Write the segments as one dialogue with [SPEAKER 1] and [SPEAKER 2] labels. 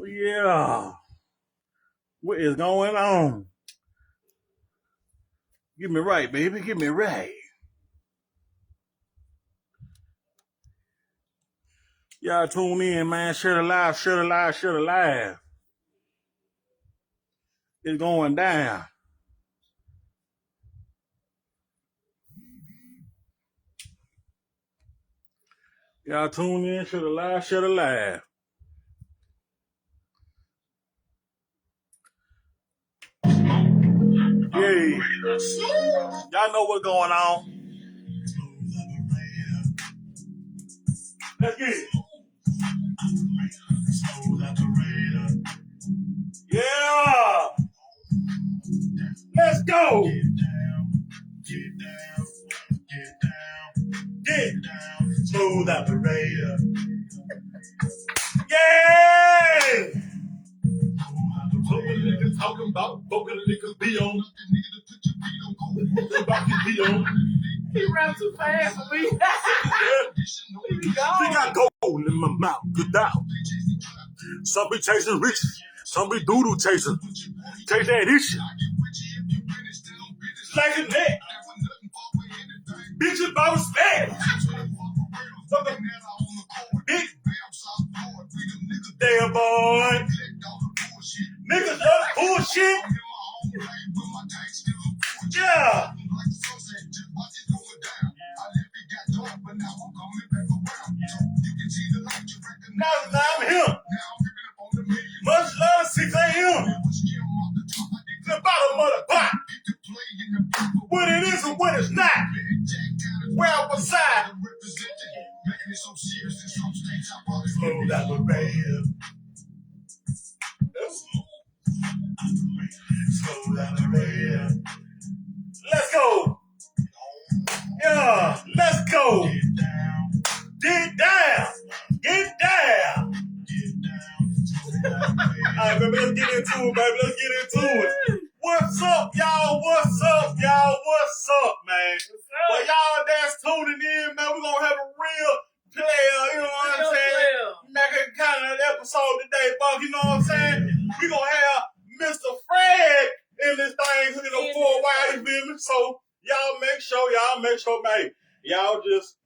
[SPEAKER 1] Yeah. What is going on? Get me right, baby. Get me right. Y'all tune in, man. Share the live, share the live, share the live. It's going down. Y'all tune in, share the live, share the live. Yay. Y'all know what's going on. Let's get it. Yeah. Let's go. Get down. Smooth operator. Yay! Niggas talking about vocal niggas be on. He ran too fast for me. She got gold in my mouth. Good out. Some be chasing riches. Some be doodle chasing. Chase that issue. Like a neck. Bitch about respect. Big damn boy. Niggas love bullshit. Yeah. Now I'm here. Much love, 6 a.m. The bottom of the pot. What it is and what it's not. Where I was side. Smooth operator. Smooth operator. Let's go. Yeah, let's go. Get down. Get down. All right, baby, let's get into it, baby. Let's get into it. What's up, y'all? What's up, y'all? What's up, man? Well, y'all that's tuning in, man, we're going to have a real player, you know what I'm saying? Making kind of an episode today, Buck, you know what I'm saying? We're going to have Mr.F.R.E.D in this thing, you know, for a while, you feel me? So, y'all make sure, man, y'all just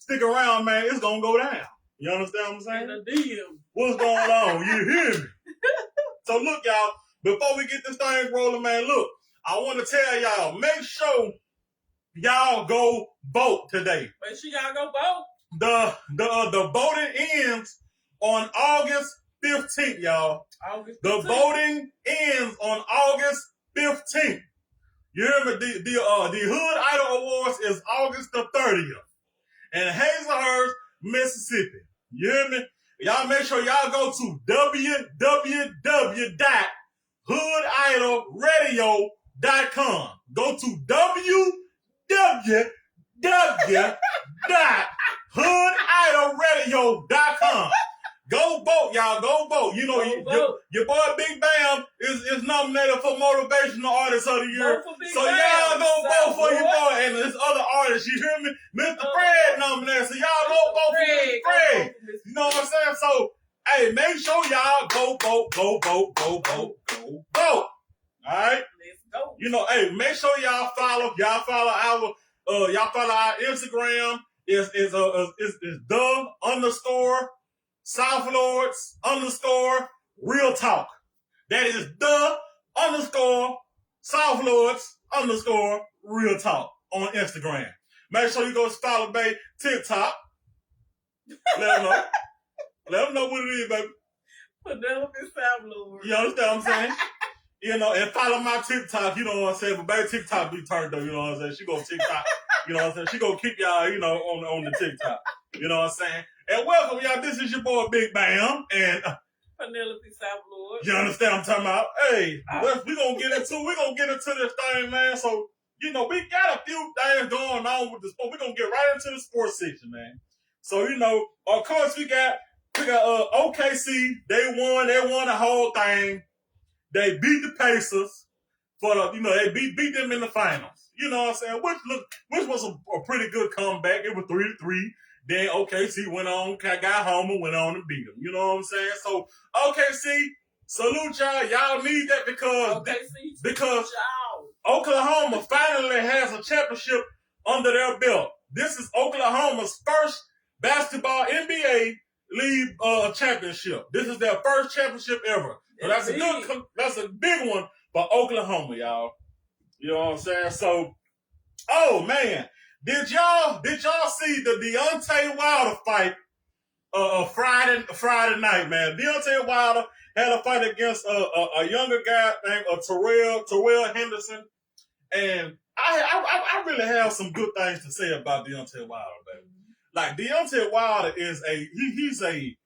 [SPEAKER 1] stick around, man. It's going to go down. You understand what I'm saying? What's going on? You hear me? So, look, y'all. Before we get this thing rolling, man, look, I want to tell y'all, make sure y'all go vote today.
[SPEAKER 2] Make sure y'all go vote.
[SPEAKER 1] The voting ends on August 15th, y'all. The voting ends on August 15th. You hear me? The Hood Idol Awards is August the 30th in Hazelhurst, Mississippi. You hear me? Y'all make sure y'all go to www.hoodidolradio.com. Go to www.hoodidolradio.com. Go vote, y'all. Go vote. You know, your boy BigBam is nominated for Motivational Artist of the Year. So y'all go vote for your boy and there's other artists. You hear me? Mr.F.R.E.D nominated. So y'all go vote for Mr.F.R.E.D. You know what I'm saying? So, hey, make sure y'all go vote. All right?
[SPEAKER 2] Let's go.
[SPEAKER 1] You know, hey, make sure y'all follow our Instagram. Is the _SoufLords _RealTalk. That is the _SoufLords _RealTalk on Instagram. Make sure you go follow babe TikTok. Let them know what it is, baby.
[SPEAKER 2] Penelope SoufLord.
[SPEAKER 1] You understand what I'm saying? You know, and follow my TikTok, you know what I'm saying? But baby TikTok be turned up, you know what I'm saying? She go TikTok, you know what I'm saying? She go keep y'all, you know, on the TikTok. You know what I'm saying? And welcome, y'all. This is your boy BigBam and
[SPEAKER 2] Penelope SoufLord.
[SPEAKER 1] You understand what I'm talking about? Hey, we're gonna get into this thing, man. So, you know, we got a few things going on with the sport. We're gonna get right into the sports section, man. So, you know, of course we got OKC. They won the whole thing. They beat the Pacers they beat them in the finals. You know what I'm saying? Which was a pretty good comeback. It was 3-3. Then OKC went on, got home and went on and beat them. You know what I'm saying? So OKC, salute y'all. Y'all need that because Oklahoma finally has a championship under their belt. This is Oklahoma's first basketball NBA league championship. This is their first championship ever. So that's a big one for Oklahoma, y'all. You know what I'm saying? So, oh man, did y'all see the Deontay Wilder fight? Friday night, man. Deontay Wilder had a fight against a younger guy named Terrell Henderson, and I really have some good things to say about Deontay Wilder, baby. Like Deontay Wilder is he's a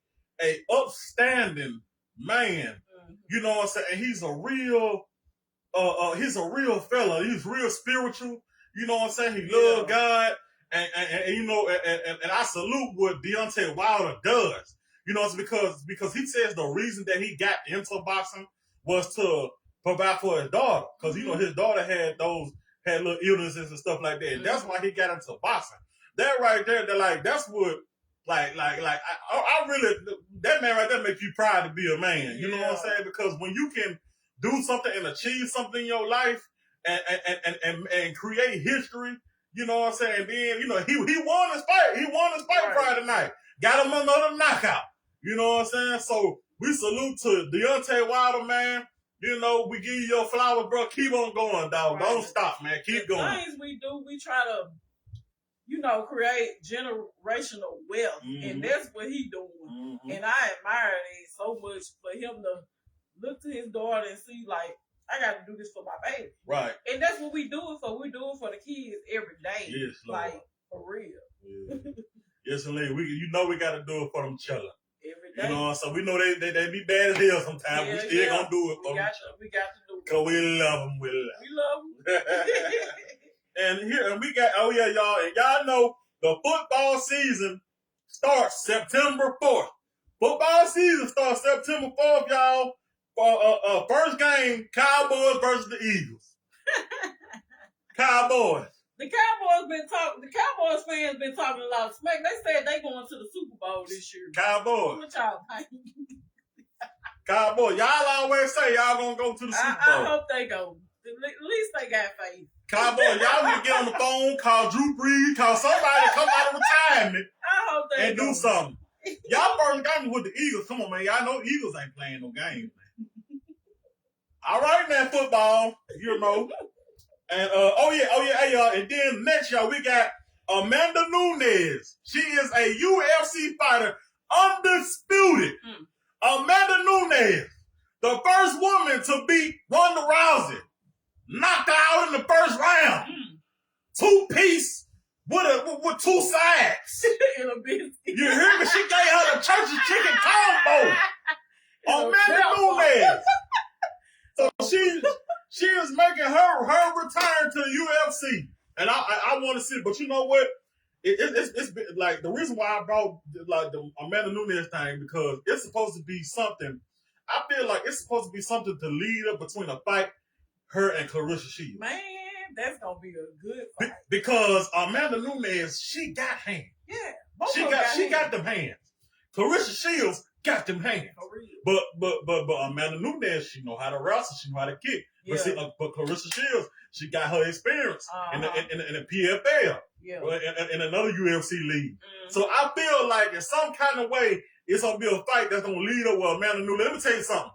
[SPEAKER 1] upstanding man. You know what I'm saying? And he's a real fella. He's real spiritual. You know what I'm saying? He loves God. And you know, and I salute what Deontay Wilder does. You know, it's because he says the reason that he got into boxing was to provide for his daughter. Because, you know, his daughter had little illnesses and stuff like that. And that's why he got into boxing. That right there, that's what, I really, that man right there makes you proud to be a man. You know what I'm saying? Because when you can do something and achieve something in your life and create history, you know what I'm saying? And then, you know, he won his fight. He won his fight Friday night. Got him another knockout. You know what I'm saying? So we salute to Deontay Wilder, man. You know, we give you your flowers, bro. Keep on going, dog. Don't stop, man. Keep going.
[SPEAKER 2] Things we do, we try to, you know, create generational wealth. And that's what he doing. And I admire it so much for him to look to his daughter and see, like, I got to do this for my baby. Right. And that's what we do it for. We do it for the kids every day. Yes, Lord. Like, for real.
[SPEAKER 1] Yeah. Yes, and you know we got to do it for them children.
[SPEAKER 2] Every day.
[SPEAKER 1] You know, so we know they be bad as hell sometimes. We still going to do it for them.
[SPEAKER 2] We got to do it.
[SPEAKER 1] Because we love them. We love them. And we got, oh yeah, y'all. And y'all know the football season starts September 4th. Football season starts September 4th, y'all. First game, Cowboys versus the Eagles. Cowboys.
[SPEAKER 2] The Cowboys fans been talking a lot of smack. They said they going to the Super Bowl this year.
[SPEAKER 1] Cowboys.
[SPEAKER 2] What y'all think?
[SPEAKER 1] Cowboys. Y'all always say y'all gonna go to the Super Bowl.
[SPEAKER 2] I hope they go. At least they got faith.
[SPEAKER 1] Cowboys, y'all need to get on the phone, call Drew Brees, call somebody to come out of retirement and do something. Y'all first game with the Eagles. Come on, man. Y'all know Eagles ain't playing no game. All right, now, football, you know. And, hey, y'all. And then next, y'all, we got Amanda Nunes. She is a UFC fighter, undisputed. Amanda Nunes, the first woman to beat Ronda Rousey. Knocked out in the first round. 2-piece with 2 sides.
[SPEAKER 2] In a biscuit.
[SPEAKER 1] You hear me? She gave her the church's chicken combo. Amanda Nunes. So she is making her return to the UFC, and I want to see it. But you know what? It's been, like, the reason why I brought like the Amanda Nunes thing, because it's supposed to be something. I feel like it's supposed to be something to lead up between a fight, her and Clarissa Shields.
[SPEAKER 2] Man, that's gonna be a good fight.
[SPEAKER 1] Because Amanda Nunes, she got hands.
[SPEAKER 2] Yeah,
[SPEAKER 1] she got them hands. Clarissa Shields got them hands. But Amanda Nunes, she know how to wrestle, she know how to kick. Yeah. But Clarissa Shields, she got her experience in the PFL, in another UFC league. So I feel like in some kind of way, it's gonna be a fight that's gonna lead up with Amanda Nunes. Let me tell you something.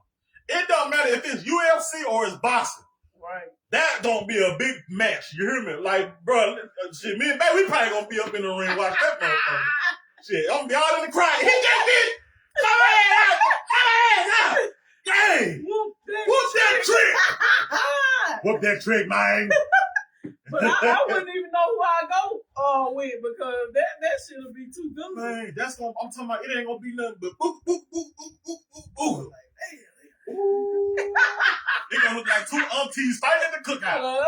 [SPEAKER 1] It don't matter if it's UFC or it's boxing. Right. That gonna be a big match. You hear me? Like, bro, shit, me and baby, we probably gonna be up in the ring watch that motherfucker. Shit, I'm gonna be all in the crowd. Hit that bitch! Come on! Dang! Whoop that trick! Whoop that trick, man!
[SPEAKER 2] But I wouldn't even know who I go with, because that shit'll be too good.
[SPEAKER 1] Man, that's what I'm talking about. It ain't gonna be nothing but boop, boop, boop, boop, boop, boop, boop. It gonna look like 2 aunties fighting at the cookout.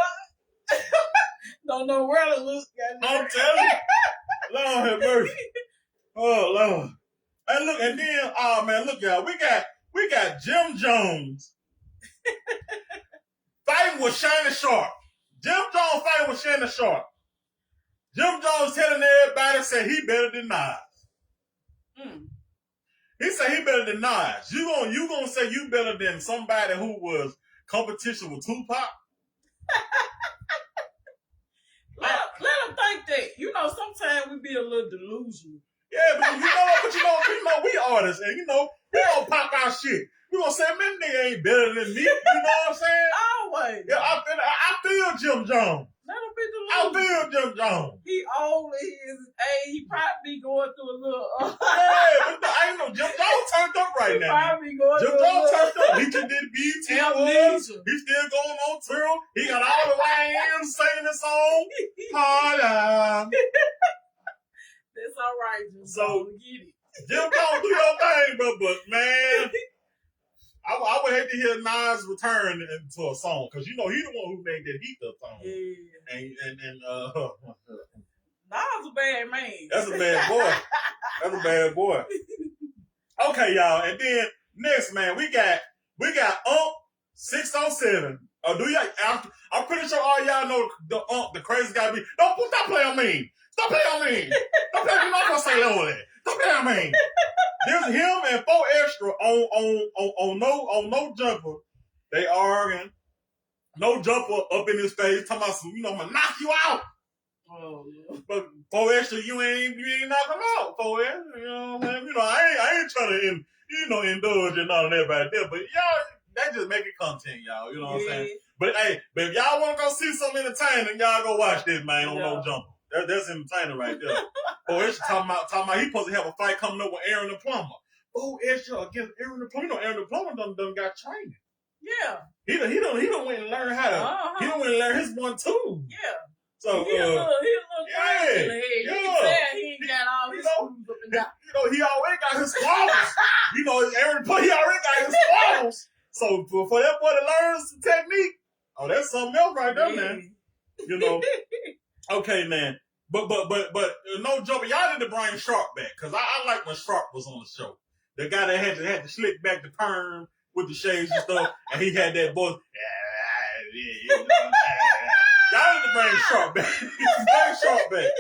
[SPEAKER 2] Don't know where to look.
[SPEAKER 1] I'm telling you. Lord have mercy. Oh, Lord. And look, and then, oh man, look, y'all. We got Jim Jones fighting with Shannon Sharp. Jim Jones fighting with Shannon Sharp. Jim Jones telling everybody said he better than Nas. He said he better than Nas. You gonna say you better than somebody who was competition with Tupac?
[SPEAKER 2] Let them think that. You know, sometimes we be a little delusional.
[SPEAKER 1] Yeah, but you know, we artists, and you know, we gonna pop our shit. We gonna say, man, nigga ain't better than me. You know what I'm saying?
[SPEAKER 2] Always.
[SPEAKER 1] Yeah, I feel Jim Jones.
[SPEAKER 2] Let him be
[SPEAKER 1] I
[SPEAKER 2] delusional.
[SPEAKER 1] feel Jim Jones.
[SPEAKER 2] He old in his age. He probably going through a little.
[SPEAKER 1] Yeah, but I ain't know Jim Jones turned up right now.
[SPEAKER 2] Probably going
[SPEAKER 1] Jim
[SPEAKER 2] through
[SPEAKER 1] Jones
[SPEAKER 2] a little.
[SPEAKER 1] turned up. He just did BET Awards. He's still going on tour. He got all the YNs singing the song. Harder.
[SPEAKER 2] That's all right, Jim.
[SPEAKER 1] So
[SPEAKER 2] get it.
[SPEAKER 1] Jim Jones, do your thing, but man, I would hate to hear Nas return into a song because you know he the one who made that Heat Up song.
[SPEAKER 2] Yeah.
[SPEAKER 1] And
[SPEAKER 2] Nas a bad man.
[SPEAKER 1] That's a bad boy. That's a bad boy. Okay, y'all, and then next man we got 607. Oh, do y'all? I'm pretty sure all y'all know the crazy guy. Stop playing on me. Stop playing on me. Don't play. You're not gonna say that. Stop playing on me. There's him and 4Extra on no jumper. They arguing. No jumper up in his face, talking about some, you know, I'm gonna knock you out.
[SPEAKER 2] Oh, yeah.
[SPEAKER 1] But 4Extra, you ain't knock him out. 4Extra, you know what I'm saying? You know, I ain't trying to indulge in all of that right there. But y'all, that just making content, y'all. You know what I'm saying? But hey, if y'all want to go see some entertaining, y'all go watch this, man, on No Jumper. That's entertaining right there. 4Extra talking about he supposed to have a fight coming up with Aaron the Plumber. 4Extra against Aaron the Plumber. You know, Aaron the Plumber done got training.
[SPEAKER 2] Yeah.
[SPEAKER 1] He done went and learned how to. He done went and learn his 1-2.
[SPEAKER 2] Yeah.
[SPEAKER 1] So
[SPEAKER 2] he a little crazy in the head.
[SPEAKER 1] Yeah.
[SPEAKER 2] You can tell he ain't got all his screws up and down.
[SPEAKER 1] You know, he already got his squabbles. You know, Aaron, he already got his squabbles. So for that boy to learn some technique, oh, that's something else right there, man. You know. Okay, man. But no joke. Y'all need to bring Sharp back because I like when Sharp was on the show. The guy that had to slick back the perm with the shades and stuff, and he had that voice. Y'all need to bring Sharp back. Bring Sharp back.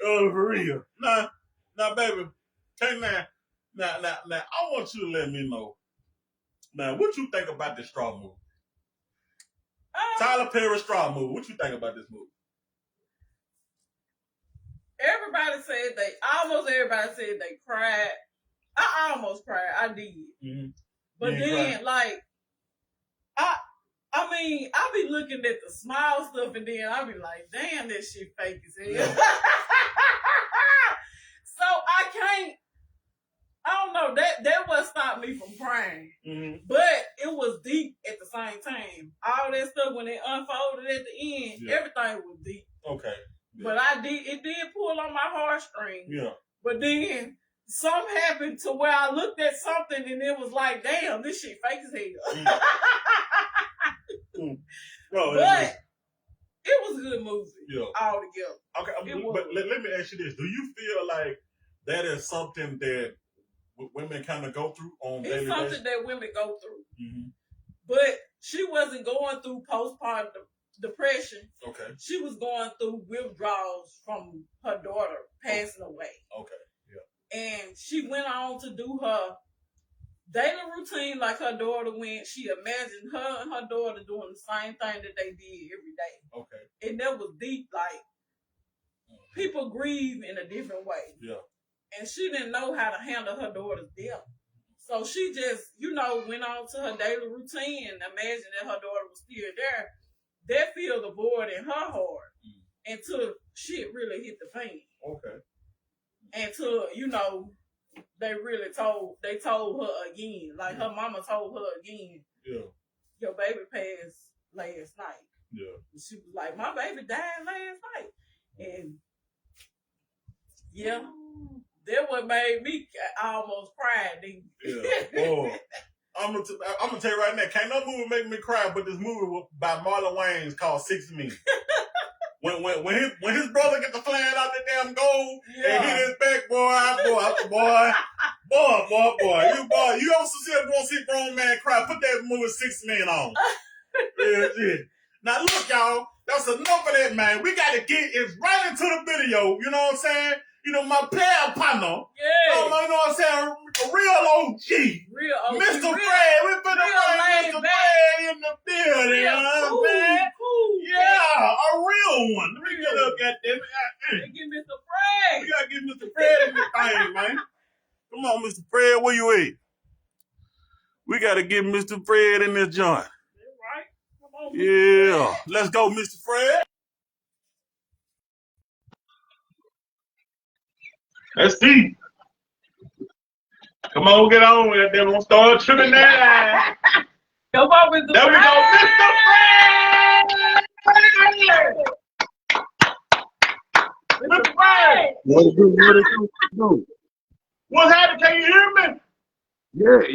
[SPEAKER 1] Oh, for real. Now, baby, take now, I want you to let me know. Now, what you think about this straw move? Tyler Perry straw move. What you think about this move?
[SPEAKER 2] Almost everybody said they cried. I almost cried. I did. Mm-hmm. But then, like, I mean, I be looking at the smile stuff and then I be like, damn, that shit fake as hell. Yeah. So I don't know, that what stopped me from crying. Mm-hmm. But it was deep at the same time. All that stuff, when it unfolded at the end, everything was deep.
[SPEAKER 1] Okay. Yeah.
[SPEAKER 2] But it did pull on my heartstrings. Yeah. But then something happened to where I looked at something and it was like, damn, this shit fake as hell. But it was a good movie altogether.
[SPEAKER 1] Okay, but let me ask you this. Do you feel like that is something that women kind of go through on daily basis? It's
[SPEAKER 2] something that women go through. Mm-hmm. But she wasn't going through postpartum depression. Okay. She was going through withdrawals from her daughter passing away. Okay. Yeah. And she went on to do her daily routine like her daughter went. She imagined her and her daughter doing the same thing that they did every day. Okay. And that was deep, like people grieve in a different way. Yeah. And she didn't know how to handle her daughter's death. So she just, went on to her daily routine and imagined that her daughter was still there. That filled the void in her heart until shit really hit the fan. Okay. Until, they really told her again. Like her mama told her again. Yeah. Your baby passed last night. Yeah. And she was like, my baby died last night. And that what made me almost cry.
[SPEAKER 1] Yeah. Oh. I'm gonna tell you right now, can't no movie make me cry but this movie by Marlon Wayans called 6 Men. When his brother get the flag out the damn goal and hit his back, boy. You ever see a grown man cry? Put that movie 6 Men on. Yeah. Now look, y'all. That's enough of that, man. We got to get it right into the video. You know what I'm saying? You know, my player partner.
[SPEAKER 2] Yeah.
[SPEAKER 1] You know what I'm saying? A real OG.
[SPEAKER 2] Real OG.
[SPEAKER 1] Mr. F.R.E.D. We finna bring Mr. F.R.E.D. in the building. You know what I'm saying? Yeah, a real one. Let me get up at them.
[SPEAKER 2] Get Mr. F.R.E.D.
[SPEAKER 1] We gotta get Mr. F.R.E.D. in this thing, man. Come on, Mr. F.R.E.D. Where you at? We gotta get Mr. F.R.E.D. in this joint.
[SPEAKER 2] Right? Come on,
[SPEAKER 1] Yeah. Let's go, Mr. F.R.E.D. Let's see. Come on, get on with it. Then we'll start trimming that line.
[SPEAKER 2] Come on, Mr.
[SPEAKER 1] There we go, Mr. F.R.E.D. Mr. F.R.E.D.
[SPEAKER 3] What it do?
[SPEAKER 1] What's happening? Can you hear me?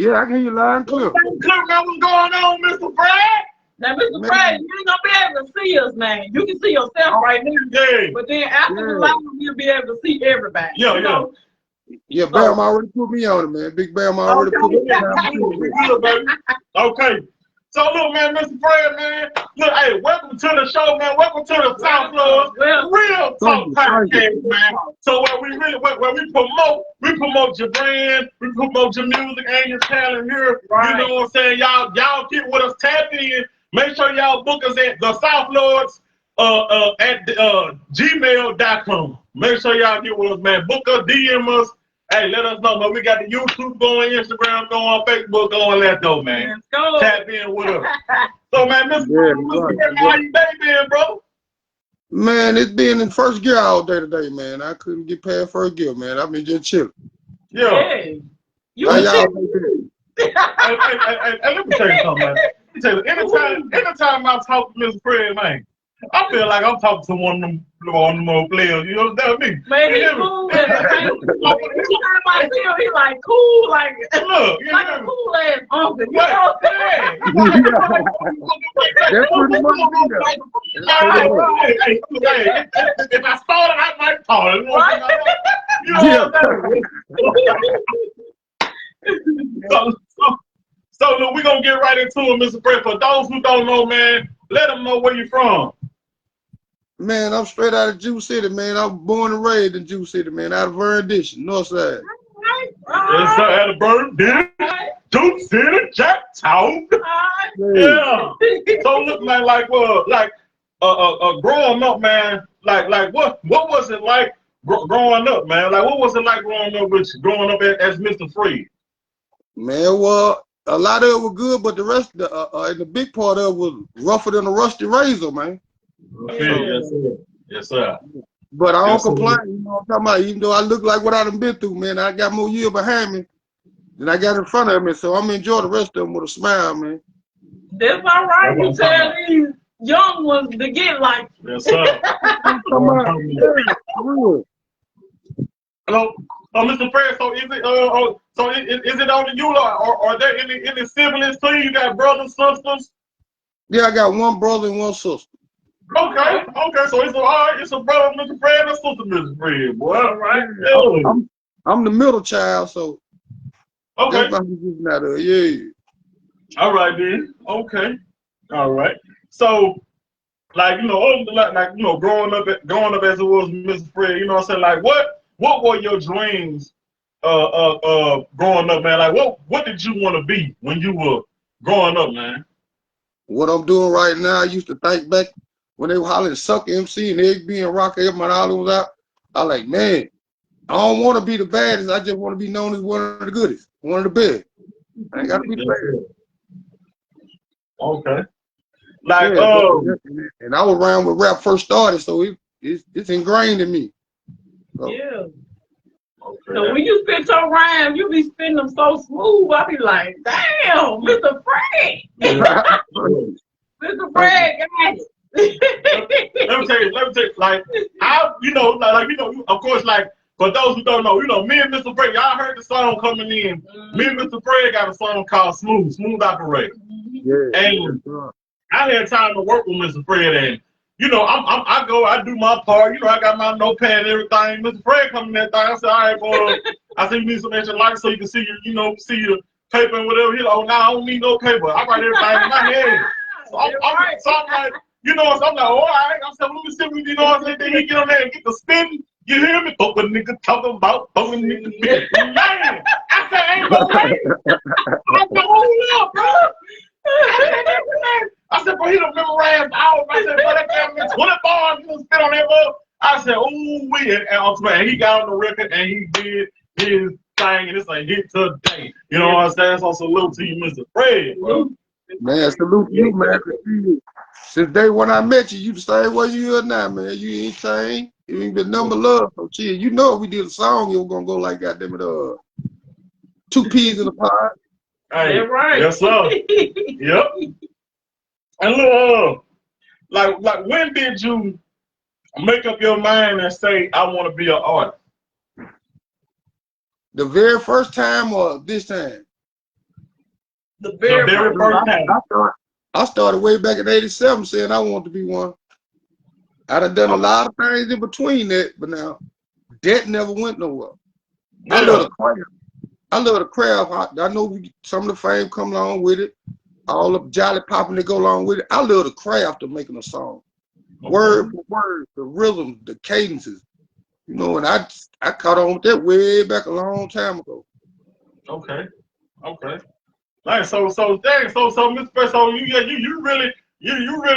[SPEAKER 3] Yeah, I can hear you loud and clear.
[SPEAKER 1] What's going on, Mr. F.R.E.D.?
[SPEAKER 2] Now, Mr. F.R.E.D, you ain't gonna be able to see us, man. You can see yourself right now.
[SPEAKER 1] Yeah.
[SPEAKER 2] But then after the live, you'll be able to see everybody.
[SPEAKER 1] Yeah,
[SPEAKER 2] you know?
[SPEAKER 3] Yeah, Bam already put me on it, man. Big Bam already put me on it.
[SPEAKER 1] Okay. So look, man, Mr. F.R.E.D, man. Look, hey, welcome to the show, man. Welcome to the SoufLords RealTalk podcast, man. So where we promote your brand, we promote your music and your talent here. Right. You know what I'm saying? Y'all get with us, tap in. Make sure y'all book us at the SoufLords at gmail.com. Make sure y'all get with us, man. Book us, DM us. Hey, let us know, man. We got the YouTube going, Instagram going, Facebook going. Let's go, man.
[SPEAKER 2] Let's go.
[SPEAKER 1] Tap in with us. So, man, Mr. F.R.E.D, how you day been, bro?
[SPEAKER 3] Man, it's been in first gear all day today, man. I couldn't get past first gear, man. I've been just chilling.
[SPEAKER 1] Yeah.
[SPEAKER 3] How y'all been?
[SPEAKER 1] Hey, let me tell you something, man. Anytime I talk to Mr. F.R.E.D, man, I feel like I'm talking to one of them old players. You know what I mean?
[SPEAKER 2] Man, he's cool. He like cool, like
[SPEAKER 1] look,
[SPEAKER 2] like a cool ass uncle. You know what I'm saying?
[SPEAKER 3] That's pretty much
[SPEAKER 1] it. If I started, I might talk. You know what I'm saying? So look, we're going to get right into it, Mr. F.R.E.D. For those who don't know, man, let them know where you're from.
[SPEAKER 3] Man, I'm straight out of Jew City, man. I was born and raised in Jew City, man. Out of Vernon, North Side.
[SPEAKER 1] Yes, sir. Out of Vernon, Jew City, Jacktown. Yeah. So look, man, growing up, man, like what was it like growing up, man? Like, what was it like growing up as Mr. F.R.E.D?
[SPEAKER 3] Man, well, a lot of it was good, but the rest, the big part of it was rougher than a rusty razor, man.
[SPEAKER 1] Yes, sir. Yes, sir.
[SPEAKER 3] But I don't complain, you know what I'm talking about. Even though I look like what I've been through, man, I got more years behind me than I got in front of me. So I'm enjoying the rest of them with a smile, man.
[SPEAKER 2] That's all right. You tell these young ones to get like.
[SPEAKER 1] Yes, sir. Hello, Mr. F.R.E.D, so is it only you, or are there any siblings too? You got brothers, sisters?
[SPEAKER 3] Yeah, I got one brother and one sister.
[SPEAKER 1] Okay, so it's a brother, Mr. F.R.E.D, and a sister, Mr. F.R.E.D, boy. All right.
[SPEAKER 3] I'm the middle child, so
[SPEAKER 1] okay.
[SPEAKER 3] That's my position out of yeah.
[SPEAKER 1] All right then. Okay. All right. So, like growing up as it was, Mr. F.R.E.D, you know what I'm saying? Like, what were your dreams growing up, man? Like, what did you want to be when you were growing up, man?
[SPEAKER 3] What I'm doing right now, I used to think back when they were hollering Suck MC and Egg being Rocker, everybody all was out. I like, man, I don't want to be the baddest. I just want to be known as one of the goodest, one of the best. I ain't got to be the baddest.
[SPEAKER 1] Okay. Like,
[SPEAKER 3] and I was around when rap first started, so it's ingrained in me. So.
[SPEAKER 2] Yeah. Okay. So when you spit your rhymes, you be spitting them so smooth. I be like, damn, Mr. F.R.E.D. Mr. F.R.E.D got it.
[SPEAKER 1] let me tell you, like, of course, like, for those who don't know, me and Mr. F.R.E.D, y'all heard the song coming in. Me and Mr. F.R.E.D got a song called Smooth Operator.
[SPEAKER 3] Yeah.
[SPEAKER 1] And I had time to work with Mr. F.R.E.D, and I do my part. I got my notepad and everything. Mr. F.R.E.D coming in that thing. I said, all right, boy. I said, you need some extra lights so you can see your paper and whatever. He's like, oh, no, I don't need no paper. I write everything in my head. So I'm like, You know, so I'm like, all right. I said, let me see what you know what I'm saying. Then he get on there and get the spin. You hear me? Fuck what nigga talking about. Fuck what nigga spin. Man, I said, ain't no way. I said, hold up, bro. I said, bro, he done memorized all. I said, bro, that damn 20 bars, you done spit on that bro. I said, ooh, weird. And he got on the record and he did his thing, and it's a hit today. You know what I'm saying? So salute to you, Mr. F.R.E.D, bro.
[SPEAKER 3] Man, salute to you, man. Since day when I met you, you the same way you are now, man. You ain't changed. You ain't been number love. So shit, you know if we did a song, it was gonna go like goddamn it, 2 peas in a pod.
[SPEAKER 1] Hey,
[SPEAKER 2] that's right.
[SPEAKER 1] Yes, sir. Yep. And look, like when did you make up your mind and say, I want to be an artist?
[SPEAKER 3] The very first time or this time?
[SPEAKER 2] The very
[SPEAKER 1] first time.
[SPEAKER 3] I started way back in '87 saying I wanted to be one. I done a lot of things in between that, but now that never went nowhere. Yeah. I love the craft. I love the craft. I know some of the fame come along with it. All the jolly popping that go along with it. I love the craft of making a song. Okay. Word for word, the rhythm, the cadences. You know, and I caught on with that way back a long time ago.
[SPEAKER 1] Okay. Like so Mr. F.R.E.D, so you really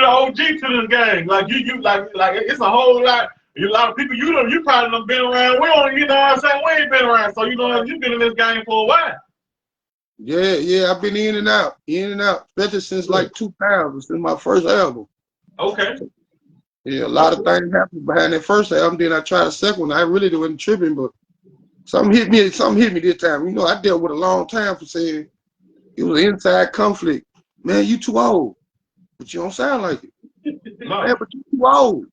[SPEAKER 1] OG to this game. Like you like it's a whole lot. A lot of people you probably done been around. We don't, you know what I'm saying? We ain't been around. So you know you've been in this game for a while.
[SPEAKER 3] Yeah, I've been in and out, especially since like 2000, since my first album.
[SPEAKER 1] Okay.
[SPEAKER 3] Yeah, a lot of things happened behind that first album. Then I tried a second one. I really wasn't tripping, but something hit me this time. You know, I dealt with a long time for saying it was an inside conflict. Man, you too old, but you don't sound like it.
[SPEAKER 1] No.
[SPEAKER 3] Man, but you too old.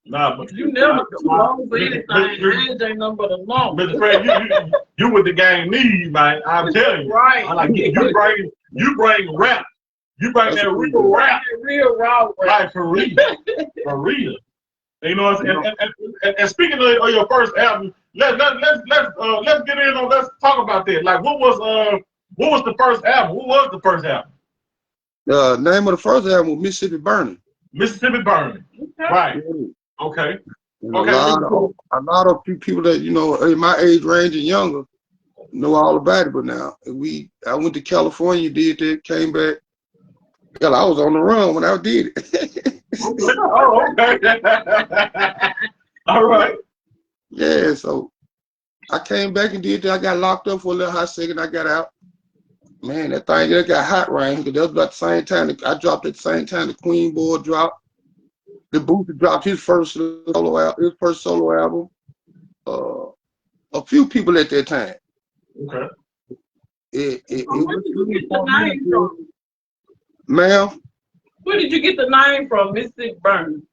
[SPEAKER 1] Nah, but
[SPEAKER 2] you never too old for anything. Age ain't nothing but a number.
[SPEAKER 1] Mr. F.R.E.D, you what the gang need, man. I'm telling you.
[SPEAKER 2] Right.
[SPEAKER 1] Like you bring rap. You bring that real rap.
[SPEAKER 2] Real raw rap.
[SPEAKER 1] Right, for real. For real. You know what I'm saying? And speaking of your first album, let's get in on, let's talk about that. Like what was the first album? What was the first album?
[SPEAKER 3] The name of the first album was Mississippi Burning.
[SPEAKER 1] Mississippi Burning. Okay. Right. Okay.
[SPEAKER 3] And a lot of people that, you know, in my age range and younger know all about it, but now I went to California, did that, came back. Hell, I was on the run when I did it.
[SPEAKER 1] Oh, okay. All right.
[SPEAKER 3] Yeah, so I came back and did that. I got locked up for a little hot second. I got out. Man, that thing that got hot right, because that was about the same time I dropped at the same time the Queen Boy dropped. The Booth dropped his first solo album. A few people at that time.
[SPEAKER 1] Okay.
[SPEAKER 3] It
[SPEAKER 2] was really the name from?
[SPEAKER 3] Ma'am?
[SPEAKER 2] Where did you get the name from, Mississippi Burning?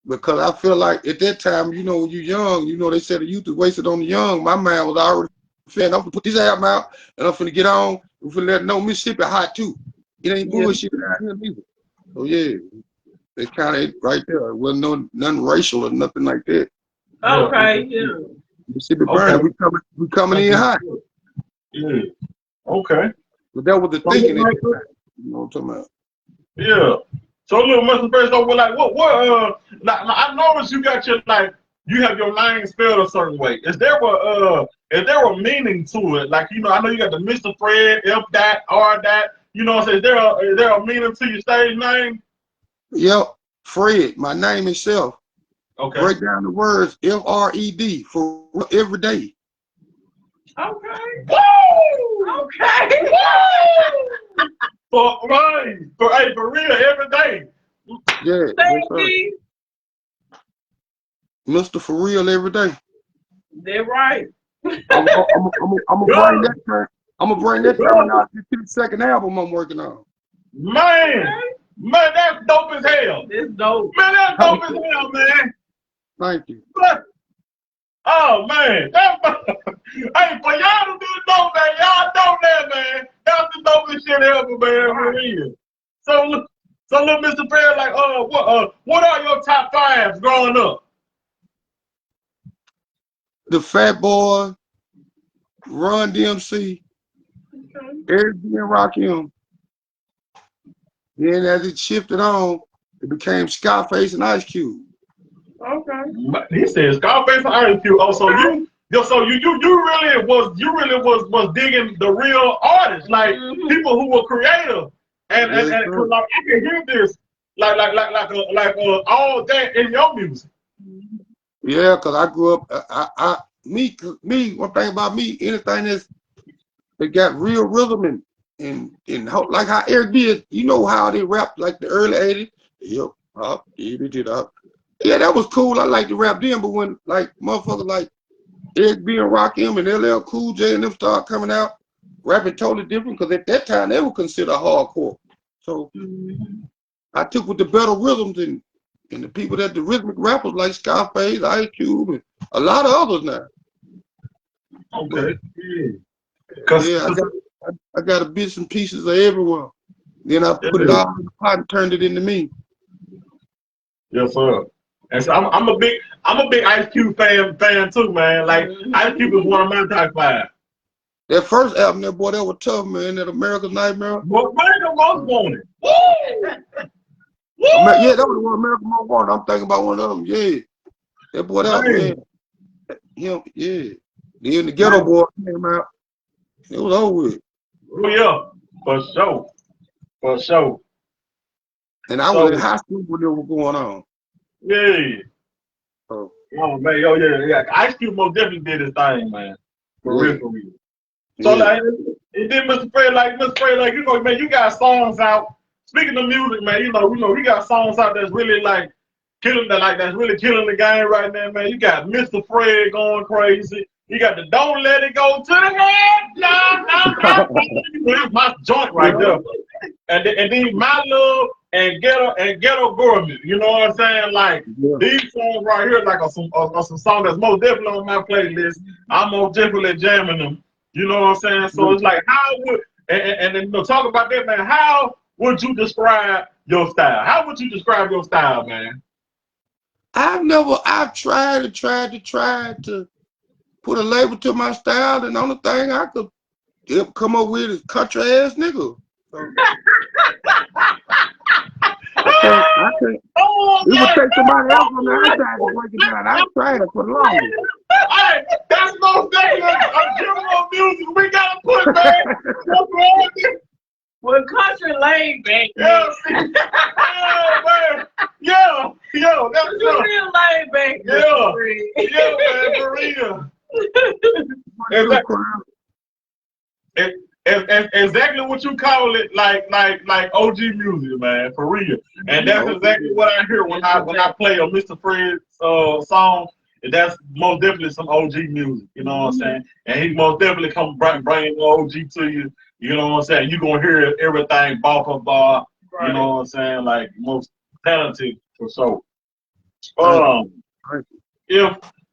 [SPEAKER 3] Because I feel like at that time, you know, when you're young, you know, they said the youth is wasted on the young. My mind was already saying, I'm going to put this album out, and I'm going to get on. I'm going to let them know Mississippi hot, too. It ain't bullshit out here either. So, yeah, it's kind of right there. It wasn't nothing racial or nothing like that.
[SPEAKER 2] Okay, yeah.
[SPEAKER 3] Mississippi Burning, we coming in hot.
[SPEAKER 1] Yeah. Okay.
[SPEAKER 3] But that was the thinking at the time. You know what I'm talking about?
[SPEAKER 1] Yeah. So look, Mr. F.R.E.D, so like like I noticed you got your you have your name spelled a certain way. Is there a meaning to it? Like, you know, I know you got the Mr. F.R.E.D, F.R.E.D, you know what I'm saying? Is there a meaning to your stage name?
[SPEAKER 3] Yep. F.R.E.D, my name itself.
[SPEAKER 1] Okay.
[SPEAKER 3] Break down the words F.R.E.D for every day.
[SPEAKER 2] Okay.
[SPEAKER 1] Woo!
[SPEAKER 2] Okay.
[SPEAKER 1] Woo! For real, every day.
[SPEAKER 3] Yeah. Mr. F.R.E.D every day.
[SPEAKER 2] They're right.
[SPEAKER 3] I'm gonna bring that coming out to the second album I'm working on.
[SPEAKER 1] Man, that's dope as hell.
[SPEAKER 2] It's dope.
[SPEAKER 1] Man, that's dope as hell, man.
[SPEAKER 3] Thank you.
[SPEAKER 1] Oh man, hey, for y'all to do dope, man, y'all know that, man. That's the dopest shit ever, man. For real. So look, Mr. F.R.E.D, like, what are your top 5 growing up?
[SPEAKER 3] The Fat Boy, Run DMC, Eric B and Rakim, Then as it shifted on, it became Scarface and Ice Cube.
[SPEAKER 2] Okay.
[SPEAKER 1] He said Scarface and Ice Cube. Oh, so you really was digging the real artists, like people who were creative, and like I can hear this, like all that in your music.
[SPEAKER 3] Yeah, because I grew up, me, one thing about me, anything that got real rhythm and like how Eric B, you know how they rapped like the early 80s? Yep, yeah, that was cool. I like to rap then, but when like motherfuckers like Eric B and Rakim and LL Cool J and them started coming out, rapping totally different, because at that time they were considered hardcore. So I took with the better rhythms and the people that the rhythmic rappers like Scarface, Ice Cube, and a lot of others now.
[SPEAKER 1] Okay.
[SPEAKER 3] Yeah, I got a bits and pieces of everywhere. Then I put it all in the pot and turned it into me.
[SPEAKER 1] Yes, sir. And so I'm a big Ice Cube fan too, man. Like Ice Cube is one of my top 5.
[SPEAKER 3] That first album, that was tough, man. That America's Nightmare.
[SPEAKER 1] Well, America Most Wanted. Woo!
[SPEAKER 3] Yeah, that was the one America Most Wanted. I'm thinking about one of them. Yeah, that boy, that man. Yeah. Then the Ghetto Boy came out. It was over with.
[SPEAKER 1] Oh yeah, for sure.
[SPEAKER 3] And I was in high school when it was going on.
[SPEAKER 1] Yeah. Oh man, yeah. Ice Cube most definitely did his thing, man. For real. So like, and then Mr.F.R.E.D, like, you know, man, you got songs out. Speaking of music, man, you know, we got songs out that's really like that's really killing the game right now, man. You got Mr.F.R.E.D going crazy. You got the Don't Let It Go to the Head. That's my joint right there. And then My Love and Ghetto Gourmet. You know what I'm saying? Like these songs right here, like some song that's most definitely on my playlist. I'm most definitely jamming them. You know what I'm saying? So it's like, how would and then talk about that, man. How would you describe your style? How would you describe your style, man?
[SPEAKER 3] I've tried to put a label to my style, and the only thing I could come up with is country ass nigga. So, I can't. It would take somebody else on the outside to break it down. I tried it for the longest.
[SPEAKER 1] Hey, that's most definitely a general music we gotta put, man.
[SPEAKER 2] Well, country laid back.
[SPEAKER 1] Yeah, man. Yeah, that's
[SPEAKER 2] real laid back.
[SPEAKER 1] Yeah, man, for real. Exactly what you call it, like OG music, man, for real. And that's exactly what I hear when I play a Mr.F.R.E.D song. That's most definitely some OG music, you know what I'm saying? And he most definitely come bring the OG to you, you know what I'm saying? You're gonna hear everything bar for bar, you know what I'm saying? Like most talented for sure.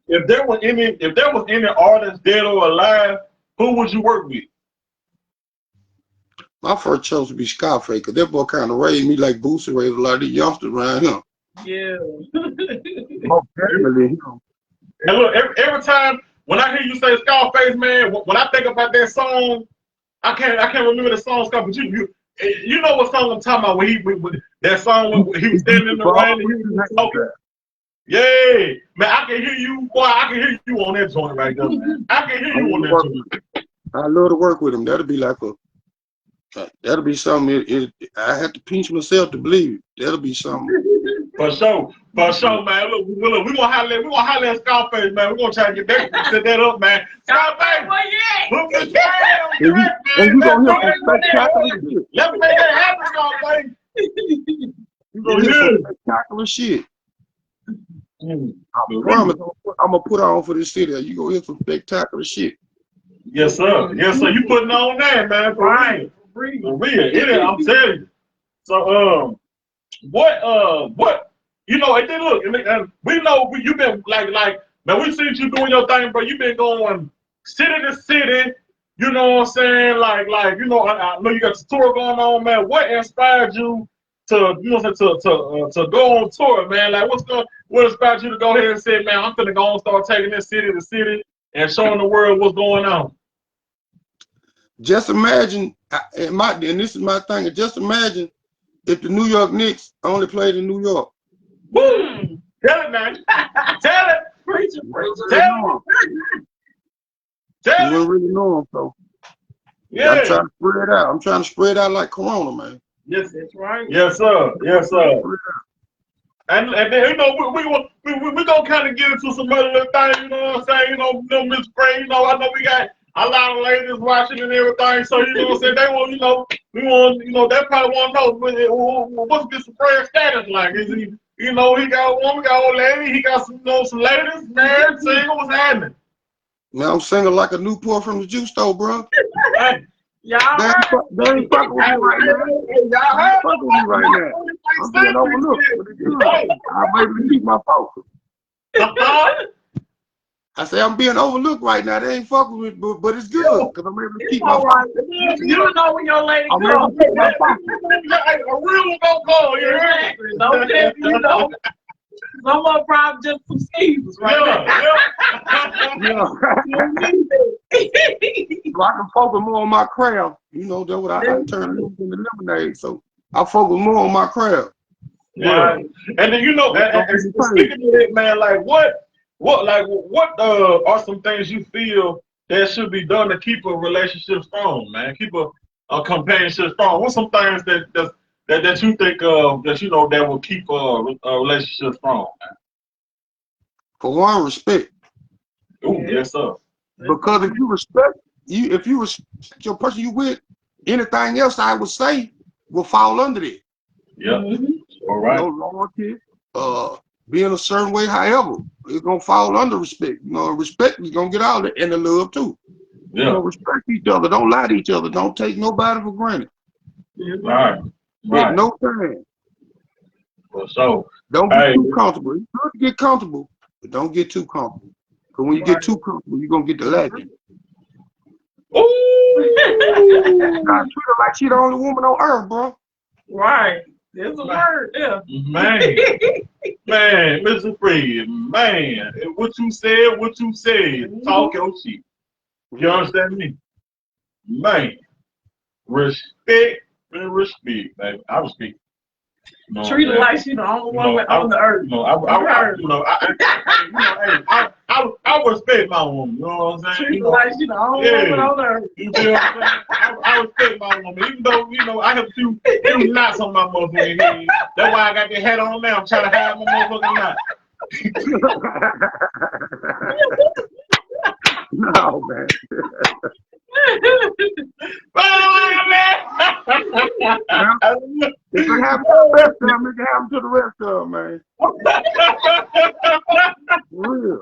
[SPEAKER 1] If there was any artist dead or alive, who would you work with?
[SPEAKER 3] My first choice would be Scarface, because that boy kind of raised me like Boosie raised a lot of these youngsters around him.
[SPEAKER 2] Yeah.
[SPEAKER 3] Definitely him.
[SPEAKER 1] And look, every time when I hear you say Scarface, man, when I think about that song, I can't remember the song, Scarface, but you know what song I'm talking about when that song when he was standing in the rain and he was talking. Yeah, man, I can hear you, boy. I can hear you on that joint right there, man. I can hear you on that joint.
[SPEAKER 3] I love to work with him. That'll be something. I have to pinch myself to believe it. That'll be something.
[SPEAKER 1] For sure, man. Look, we gonna holler at Scarface, man. We're gonna try to set that up, man. Scarface, look at you gonna hear some spectacular shit. Let's make that happen, Scarface.
[SPEAKER 3] You gonna hear some spectacular shit. I promise I'm gonna put on for this city. You gonna hear some spectacular shit.
[SPEAKER 1] Yes, sir. You putting on that, man. For real. I'm telling you. So, what, you know, and then look, we know you've been like, man, we seen you doing your thing, bro. You've been going city to city, you know what I'm saying? Like, you know, I know you got the tour going on, man. What inspired you to, you know, to go on tour, man? Like, what inspired you to go ahead and say, man, I'm gonna go and start taking this city to city and showing the world what's going on?
[SPEAKER 3] Just imagine, and this is my thing, just imagine if the New York Knicks only played in New York.
[SPEAKER 1] Woo! Tell it, man. Tell it.
[SPEAKER 2] Preacher.
[SPEAKER 1] Tell
[SPEAKER 3] You
[SPEAKER 1] it.
[SPEAKER 3] wouldn't really know them, so
[SPEAKER 1] Yeah.
[SPEAKER 3] I'm trying to spread out. I'm trying to spread out like Corona, man.
[SPEAKER 1] Yes,
[SPEAKER 2] That's right.
[SPEAKER 1] yes, sir. Yes, sir. And then, you know, we gonna kind of get into some other little things, you know what I'm saying? You know, Mr.F.R.E.D, you know, I know we got a lot of ladies watching and everything, so, you know what I'm saying? They want, you know, we want, you know, they probably want to know what's Mr.F.R.E.D status like? Is he, you know, he got a woman, got old lady, he got some, you know, some ladies, married, single, what's happening?
[SPEAKER 3] Man, I'm singing like a Newport from the juice store, bro.
[SPEAKER 1] Hey.
[SPEAKER 2] Y'all
[SPEAKER 3] They ain't fucking with me right now. I'm fucking with me right now. I'm being overlooked, but it's good. I'm able to keep my focus. I say I'm being overlooked right now. They ain't fucking with me, but it's good because I'm able to keep my focus.
[SPEAKER 2] You don't know when your lady
[SPEAKER 3] I'm able to keep my focus.
[SPEAKER 1] A real one gonna call, you heard?
[SPEAKER 2] Don't let you know. Someone probably just some skeezers right
[SPEAKER 3] Yeah. So I can focus more on my craft. You know, that's what I turn into lemonade. So I focus more on my craft.
[SPEAKER 1] Yeah. And then, you know, and speaking of that, man, like what are some things you feel that should be done to keep a relationship strong, man? Keep a companionship strong. What's some things that you think that you know that will keep a relationship strong, man?
[SPEAKER 3] For one, respect.
[SPEAKER 1] Oh, yes, sir.
[SPEAKER 3] Because if you respect your person you with, anything else I would say will fall under it.
[SPEAKER 1] Yeah. All right.
[SPEAKER 3] You know, loyalty, being a certain way, however, it's gonna fall under respect. You know, respect is gonna get out of it, and the love too.
[SPEAKER 1] Yeah.
[SPEAKER 3] You know, respect each other. Don't lie to each other. Don't take nobody for granted.
[SPEAKER 1] Right.
[SPEAKER 3] At no time.
[SPEAKER 1] So
[SPEAKER 3] don't get too comfortable. It's good to get comfortable, but don't get too comfortable. Because when you get too comfortable, you're gonna get the lacking.
[SPEAKER 1] Ooh.
[SPEAKER 3] I treat her like she the only woman on earth, bro.
[SPEAKER 2] Right. There's a word there.
[SPEAKER 1] Man, Mr.F.R.E.D, man, what you said, talk your shit. You understand me? Man, respect and respect, man. I respect. No,
[SPEAKER 2] treat her like she's the only one on the earth.
[SPEAKER 1] I respect my woman. You know what I'm saying?
[SPEAKER 2] Treat her like she's the only woman on the earth.
[SPEAKER 1] You feel what I'm saying? I respect my woman, even though you know I have few knots on my motherfucking head. That's why I got the hat on now. I'm trying to hide my motherfucking knot.
[SPEAKER 3] No, man. If it happens to the best of them, it can happen to the rest of them, man. For real.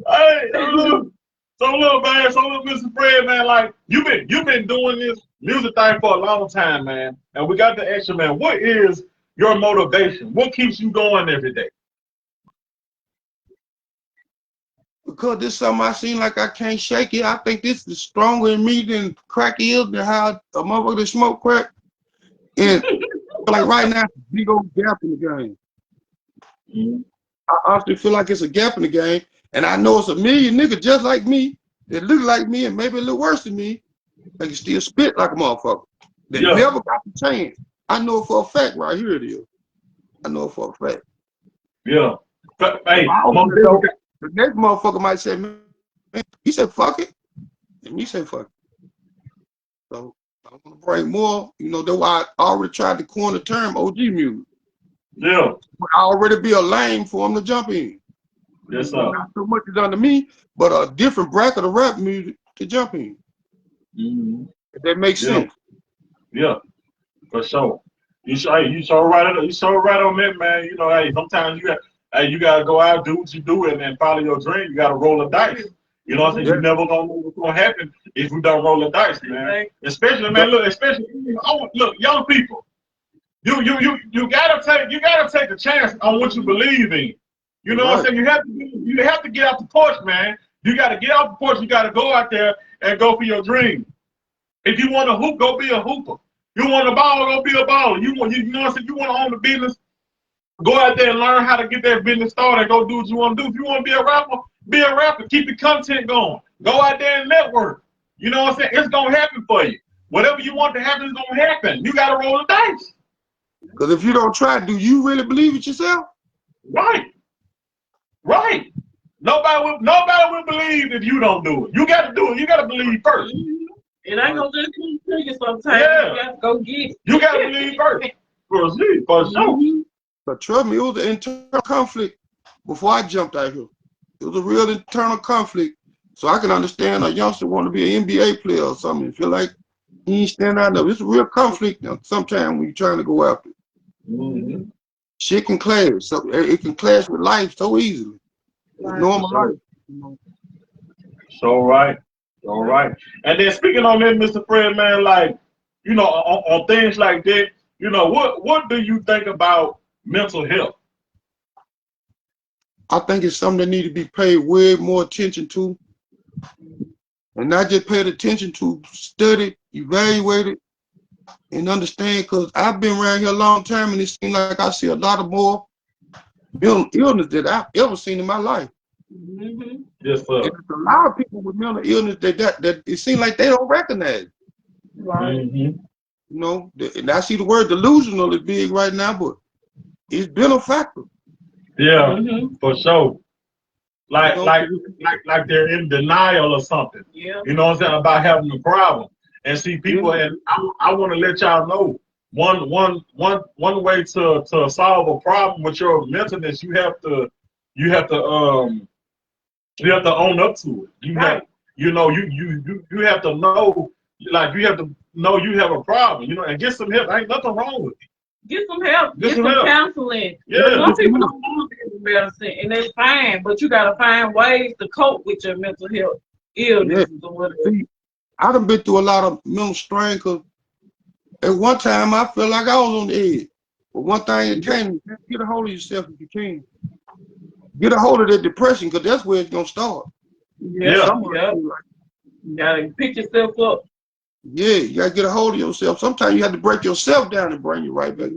[SPEAKER 1] Hey, so look, Mr.F.R.E.D, man, like you've been doing this music thing for a long time, man. And we got the extra, man. What is your motivation? What keeps you going every day?
[SPEAKER 3] Because this is something I seem like I can't shake it. I think this is stronger in me than crack is, than how a motherfucker smoke crack. And like right now, big old gap in the game.
[SPEAKER 1] Mm-hmm.
[SPEAKER 3] I honestly feel like it's a gap in the game. And I know it's a million niggas just like me that look like me and maybe a little worse than me. They can still spit like a motherfucker. They never got the chance. I know it for a fact right here it is. I know it for a fact.
[SPEAKER 1] Yeah. Hey,
[SPEAKER 3] the next motherfucker might say, man, he said, fuck it. And me say, fuck it. So I want to bring more, you know, that's why I already tried to coin the term OG music.
[SPEAKER 1] Yeah.
[SPEAKER 3] But I already be a lane for him to jump in.
[SPEAKER 1] Yes, sir.
[SPEAKER 3] Not so much is under me, but a different bracket of rap music to jump in.
[SPEAKER 1] Mm-hmm.
[SPEAKER 3] If that makes sense.
[SPEAKER 1] Yeah, for sure. You so right on that, man. You know, hey, sometimes you gotta go out, do what you do, and follow your dream. You gotta roll the dice. You know what I'm saying? Yeah. You never gonna know what's gonna happen if you don't roll the dice, man. Especially, man. Look, young people. You gotta take a chance on what you believe in. You know what I'm saying? You have to get out the porch, man. You gotta get out the porch. You gotta go out there and go for your dream. If you want to hoop, go be a hooper. You want a ball, go be a baller. You know what I'm saying? You want to own the business, go out there and learn how to get that business started and go do what you want to do. If you want to be a rapper, be a rapper. Keep the content going. Go out there and network. You know what I'm saying? It's going to happen for you. whatever you want to happen is gonna happen. You gotta roll the dice.
[SPEAKER 3] Because if you don't try, do you really believe it yourself?
[SPEAKER 1] Right. Right. Nobody will believe if you don't do it. You gotta do it. You gotta believe first.
[SPEAKER 2] It ain't gonna just come to you sometimes.
[SPEAKER 1] Yeah.
[SPEAKER 2] You have to go get it.
[SPEAKER 1] You gotta believe first. For sure.
[SPEAKER 3] But trust me, it was an internal conflict before I jumped out here. It was a real internal conflict. So I can understand a youngster want to be an NBA player or something and feel like he ain't stand out there. It's a real conflict now sometimes when you're trying to go after it. Shit can clash. So it can clash with life so easily. Right. Normal life. You know.
[SPEAKER 1] So right. All right. And then speaking on that, Mr.F.R.E.D, man, like, you know, on things like that, you know, what do you think about mental health?
[SPEAKER 3] I think it's something that needs to be paid way more attention to. And not just paid attention to, study, evaluate it, and understand, because I've been around here a long time and it seems like I see a lot of more mental illness that I've ever seen in my life.
[SPEAKER 1] Yes, sir.
[SPEAKER 3] And there's a lot of people with mental illness that it seems like they don't recognize.
[SPEAKER 2] Right.
[SPEAKER 3] You know, and I see the word delusional is big right now, but it's been a factor.
[SPEAKER 1] Yeah, for sure. Like they're in denial or something.
[SPEAKER 2] Yeah.
[SPEAKER 1] You know what I'm saying, about having a problem. And see, people, and I want to let y'all know one way to solve a problem with your mentalness, you have to own up to it. You have, you know, you have to know, like, you have to know you have a problem, you know, and get some help. Ain't nothing wrong with it.
[SPEAKER 2] Get some help. Get some counseling.
[SPEAKER 1] Yeah.
[SPEAKER 2] Some people don't want to get medicine, and that's fine, but you got to find ways to cope with your mental health illness.
[SPEAKER 3] See, I done been through a lot of mental strain, because at one time I felt like I was on the edge. But one thing it came, get a hold of yourself if you can. Get a hold of that depression, because that's where it's going to start.
[SPEAKER 2] Yeah. You got to pick yourself up.
[SPEAKER 3] Yeah, you got to get a hold of yourself. Sometimes you have to break yourself down and bring you right back.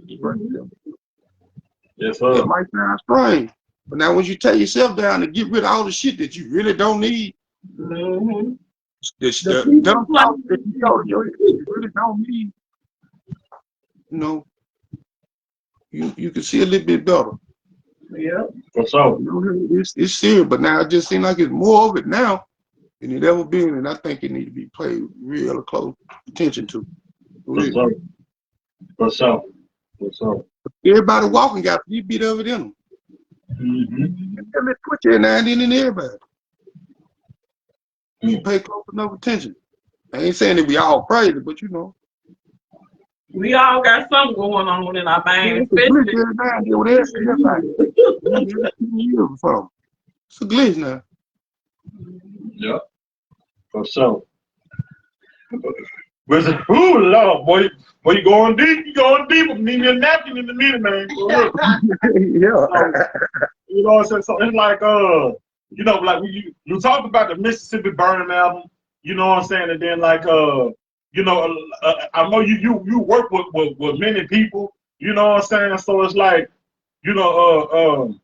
[SPEAKER 1] Yes, sir.
[SPEAKER 3] It might sound strange, but now when you take yourself down and get rid of all the shit that you really don't need, the dumb thoughts that you really don't need, you know, you can see a little bit better.
[SPEAKER 2] Yeah.
[SPEAKER 1] For sure.
[SPEAKER 3] You know, it's serious, but now it just seems like it's more of it now than it ever been, and I think it needs to be paid real close attention to.
[SPEAKER 1] For sure.
[SPEAKER 3] Everybody walking got a bit of it in them. Let's put you in there and in everybody. You pay close enough attention. I ain't saying that we all crazy, but you know.
[SPEAKER 2] We all got something going on in our mind.
[SPEAKER 3] It's a glitch now.
[SPEAKER 1] Yeah, for sure. Ooh, Lord, boy, you going deep. You going deep. Need me a napkin in the minute, man.
[SPEAKER 3] Yeah.
[SPEAKER 1] You know what I'm saying? So it's like, you know, like you talked about the Mississippi Burning album. You know what I'm saying? And then like, you know, I know you work with many people. You know what I'm saying? So it's like, you know,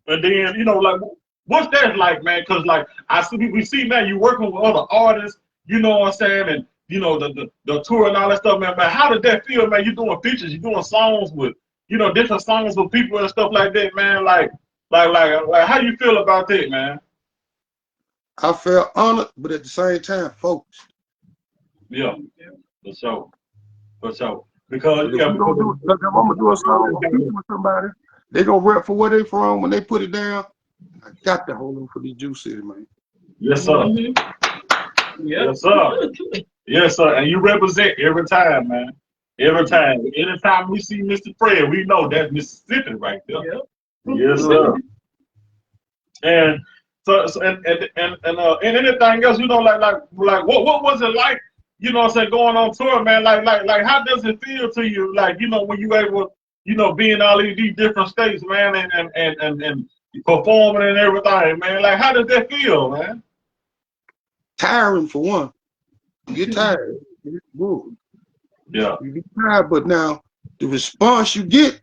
[SPEAKER 1] and then you know, like, what's that like, man? Because like we see now you working with other artists. You know what I'm saying? And you know, the tour and all that stuff, man. How did that feel, man? You doing features, you doing songs with, you know, different songs with people and stuff like that, man. Like how you feel about that, man?
[SPEAKER 3] I felt honored, but at the same time focused.
[SPEAKER 1] Yeah, for sure. Because
[SPEAKER 3] if I'm gonna do a song with somebody, they gonna rep for where they from when they put it down. I got to hold on for these juices, man.
[SPEAKER 1] Yes, sir. Yes, sir. Yes, sir. And you represent every time, man. Every time. Anytime we see Mr.F.R.E.D, we know that's Mississippi right there. Yep. Yes, sir. And so and anything else, you know, like what was it like, you know what I'm saying, going on tour, man? Like how does it feel to you, like, you know, when you able, you know, be in all these different states, man, and performing and everything, man? Like, how does that feel, man?
[SPEAKER 3] Tiring for one. You get tired.
[SPEAKER 1] Yeah.
[SPEAKER 3] You get tired, but now the response you get,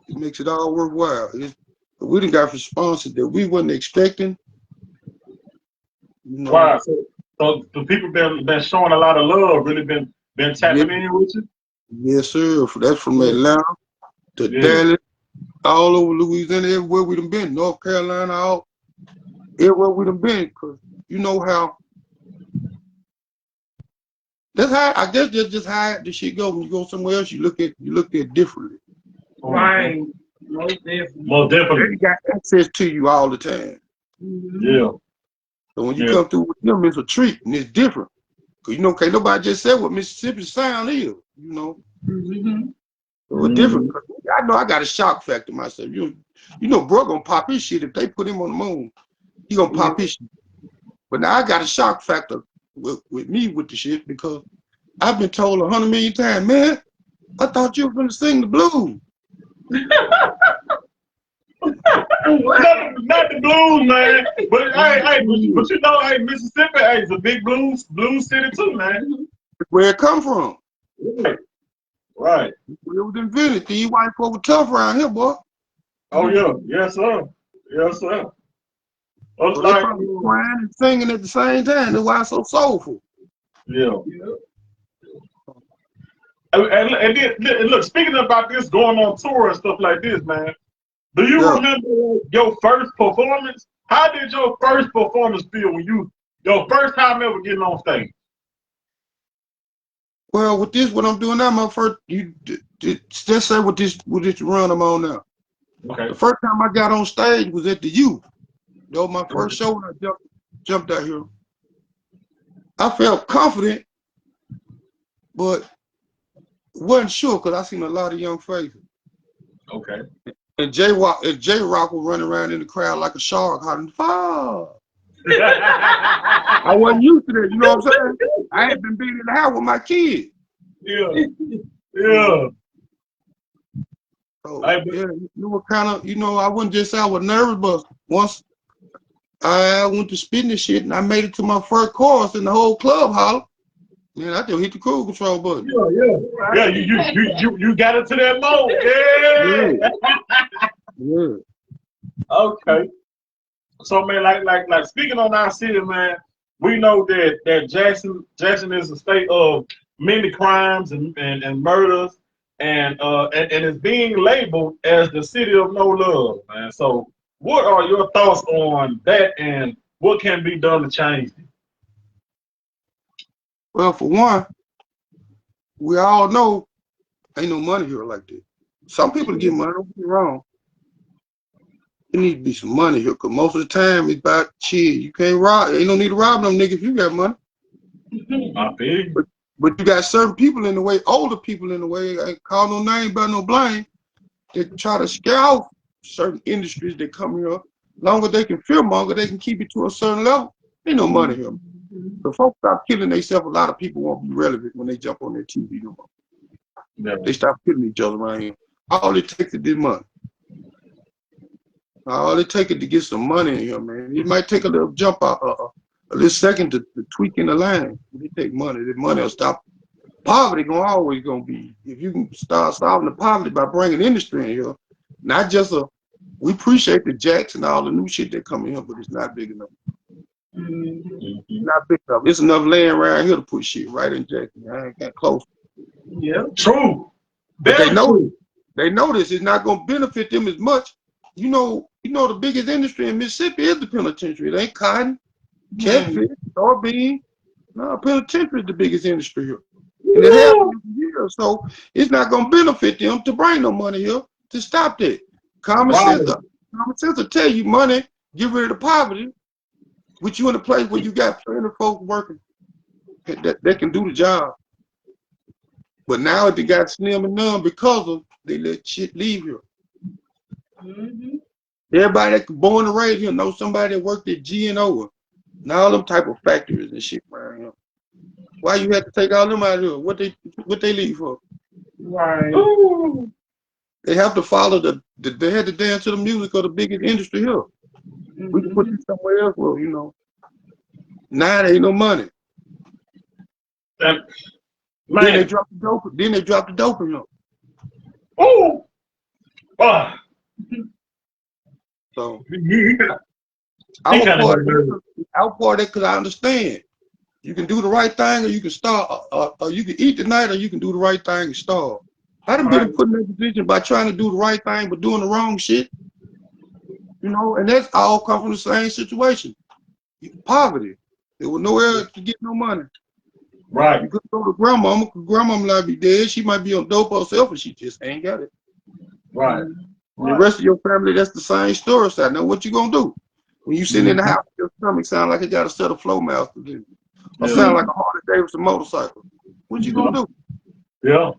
[SPEAKER 3] it makes it all worthwhile. We done got responses that we wasn't expecting. You know,
[SPEAKER 1] wow. So the people been showing a lot of love, really been tapping in with you.
[SPEAKER 3] Yes, sir. That's from Atlanta to Dallas, all over Louisiana, everywhere we done been, North Carolina, all everywhere we done been. Cause you know how. That's how I guess that's just how the shit go. When you go somewhere else, you look at it differently.
[SPEAKER 2] Right. Most definitely.
[SPEAKER 1] Most definitely.
[SPEAKER 3] They got access to you all the time.
[SPEAKER 1] Yeah.
[SPEAKER 3] So when you come through with them, it's a treat and it's different. Cause you know, can't nobody just say what Mississippi sound is, you know. So it's different. I know I got a shock factor myself. You know, bro gonna pop his shit if they put him on the moon. He gonna pop his shit. But now I got a shock factor with me with the shit because I've been told 100 million times, man, I thought you were gonna sing the blues.
[SPEAKER 1] Not the blues, man. But but you know, hey, Mississippi, hey, it's a big blues city too, man.
[SPEAKER 3] Where it come from?
[SPEAKER 1] Right.
[SPEAKER 3] It was invented. These white folk were tough around here, boy.
[SPEAKER 1] Oh yeah, yes sir, yes sir.
[SPEAKER 3] So they probably crying and singing at the same time. That's why it's so soulful.
[SPEAKER 1] Yeah. And look, speaking about this, going on tour and stuff like this, man. Do you remember your first performance? How did your first performance feel when your first time ever getting on stage?
[SPEAKER 3] Well, with this, what I'm doing now, my first, just say with this run I'm on now.
[SPEAKER 1] Okay.
[SPEAKER 3] The first time I got on stage was at the U. That was my first show when I jumped out here. I felt confident, but wasn't sure because I seen a lot of young faces.
[SPEAKER 1] Okay.
[SPEAKER 3] And J-Rock was running around in the crowd like a shark, hollering, "Fuck!" I wasn't used to that, you know what I'm saying? I had been being in the house with my kids.
[SPEAKER 1] Yeah. Yeah.
[SPEAKER 3] So, yeah, you were kind of, you know, I wouldn't just say I was nervous, but once I went to spitting this shit and I made it to my first chorus and the whole club hollered, man, I just hit the cruise control button.
[SPEAKER 1] Yeah, you got into that mode.
[SPEAKER 3] Yeah.
[SPEAKER 1] Okay. So man, like speaking on our city, man, we know that Jackson is a state of many crimes and murders and it's being labeled as the city of no love, man. So what are your thoughts on that and what can be done to change it?
[SPEAKER 3] Well, for one, we all know ain't no money here like that. Some people get money, don't get me wrong. There needs to be some money here, because most of the time it's about shit. You can't rob. Ain't no need to rob them niggas if you got money.
[SPEAKER 1] I big.
[SPEAKER 3] But you got certain people in the way, older people in the way, I ain't call no name, but no blame, that try to scare off certain industries that come here. Longer they can fearmonger, they can keep it to a certain level. Ain't no money here. If folks stop killing themselves, a lot of people won't be relevant when they jump on their TV no more. Yeah. They stop killing each other around here. All it takes is this money. All it takes is to get some money in here, man. It might take a little jump out, a little second to tweak in the line. If you take money, the money will stop. Poverty always gonna be. If you can start solving the poverty by bringing industry in here, not just we appreciate the jacks and all the new shit that come in here, but it's not big enough. It's not big enough. It's enough land around here to put shit right in Jackson. I ain't that close.
[SPEAKER 1] Yeah, true.
[SPEAKER 3] But they know this is not gonna benefit them as much. You know the biggest industry in Mississippi is the penitentiary. It ain't cotton, catfish, soybean. No, penitentiary is the biggest industry here. And it happened here, so it's not gonna benefit them to bring no money here to stop that. Common sense will tell you money, get rid of the poverty, put you in a place where you got plenty of folks working that can do the job. But now they got slim and none because of they let shit leave here. Everybody that's born and raised here knows somebody that worked at G&O and all them type of factories and shit around here. Why you have to take all them out of here? What they leave for?
[SPEAKER 2] Right.
[SPEAKER 3] Ooh. They have to follow they had to dance to the music of the biggest industry here. We can put it somewhere else, well, you know. Now there ain't no money. Then they drop the dope. Then they drop the dope in them.
[SPEAKER 1] Oh.
[SPEAKER 3] So I was part of it because I understand. You can do the right thing, or you can starve, or you can eat tonight, or you can do the right thing and starve. I done been put in that position by trying to do the right thing but doing the wrong shit. You know, and that's all come from the same situation. Poverty. There was nowhere to get no money.
[SPEAKER 1] Right.
[SPEAKER 3] You could go to grandmama, because grandmama might be dead. She might be on dope herself, and she just ain't got it.
[SPEAKER 1] Right.
[SPEAKER 3] And the rest of your family, that's the same story. So now what you gonna do? When you sitting in the house, your stomach sound like it got a set of flow mouths to do. Or sound like a Harley Davidson motorcycle. What you gonna do?
[SPEAKER 1] Yeah.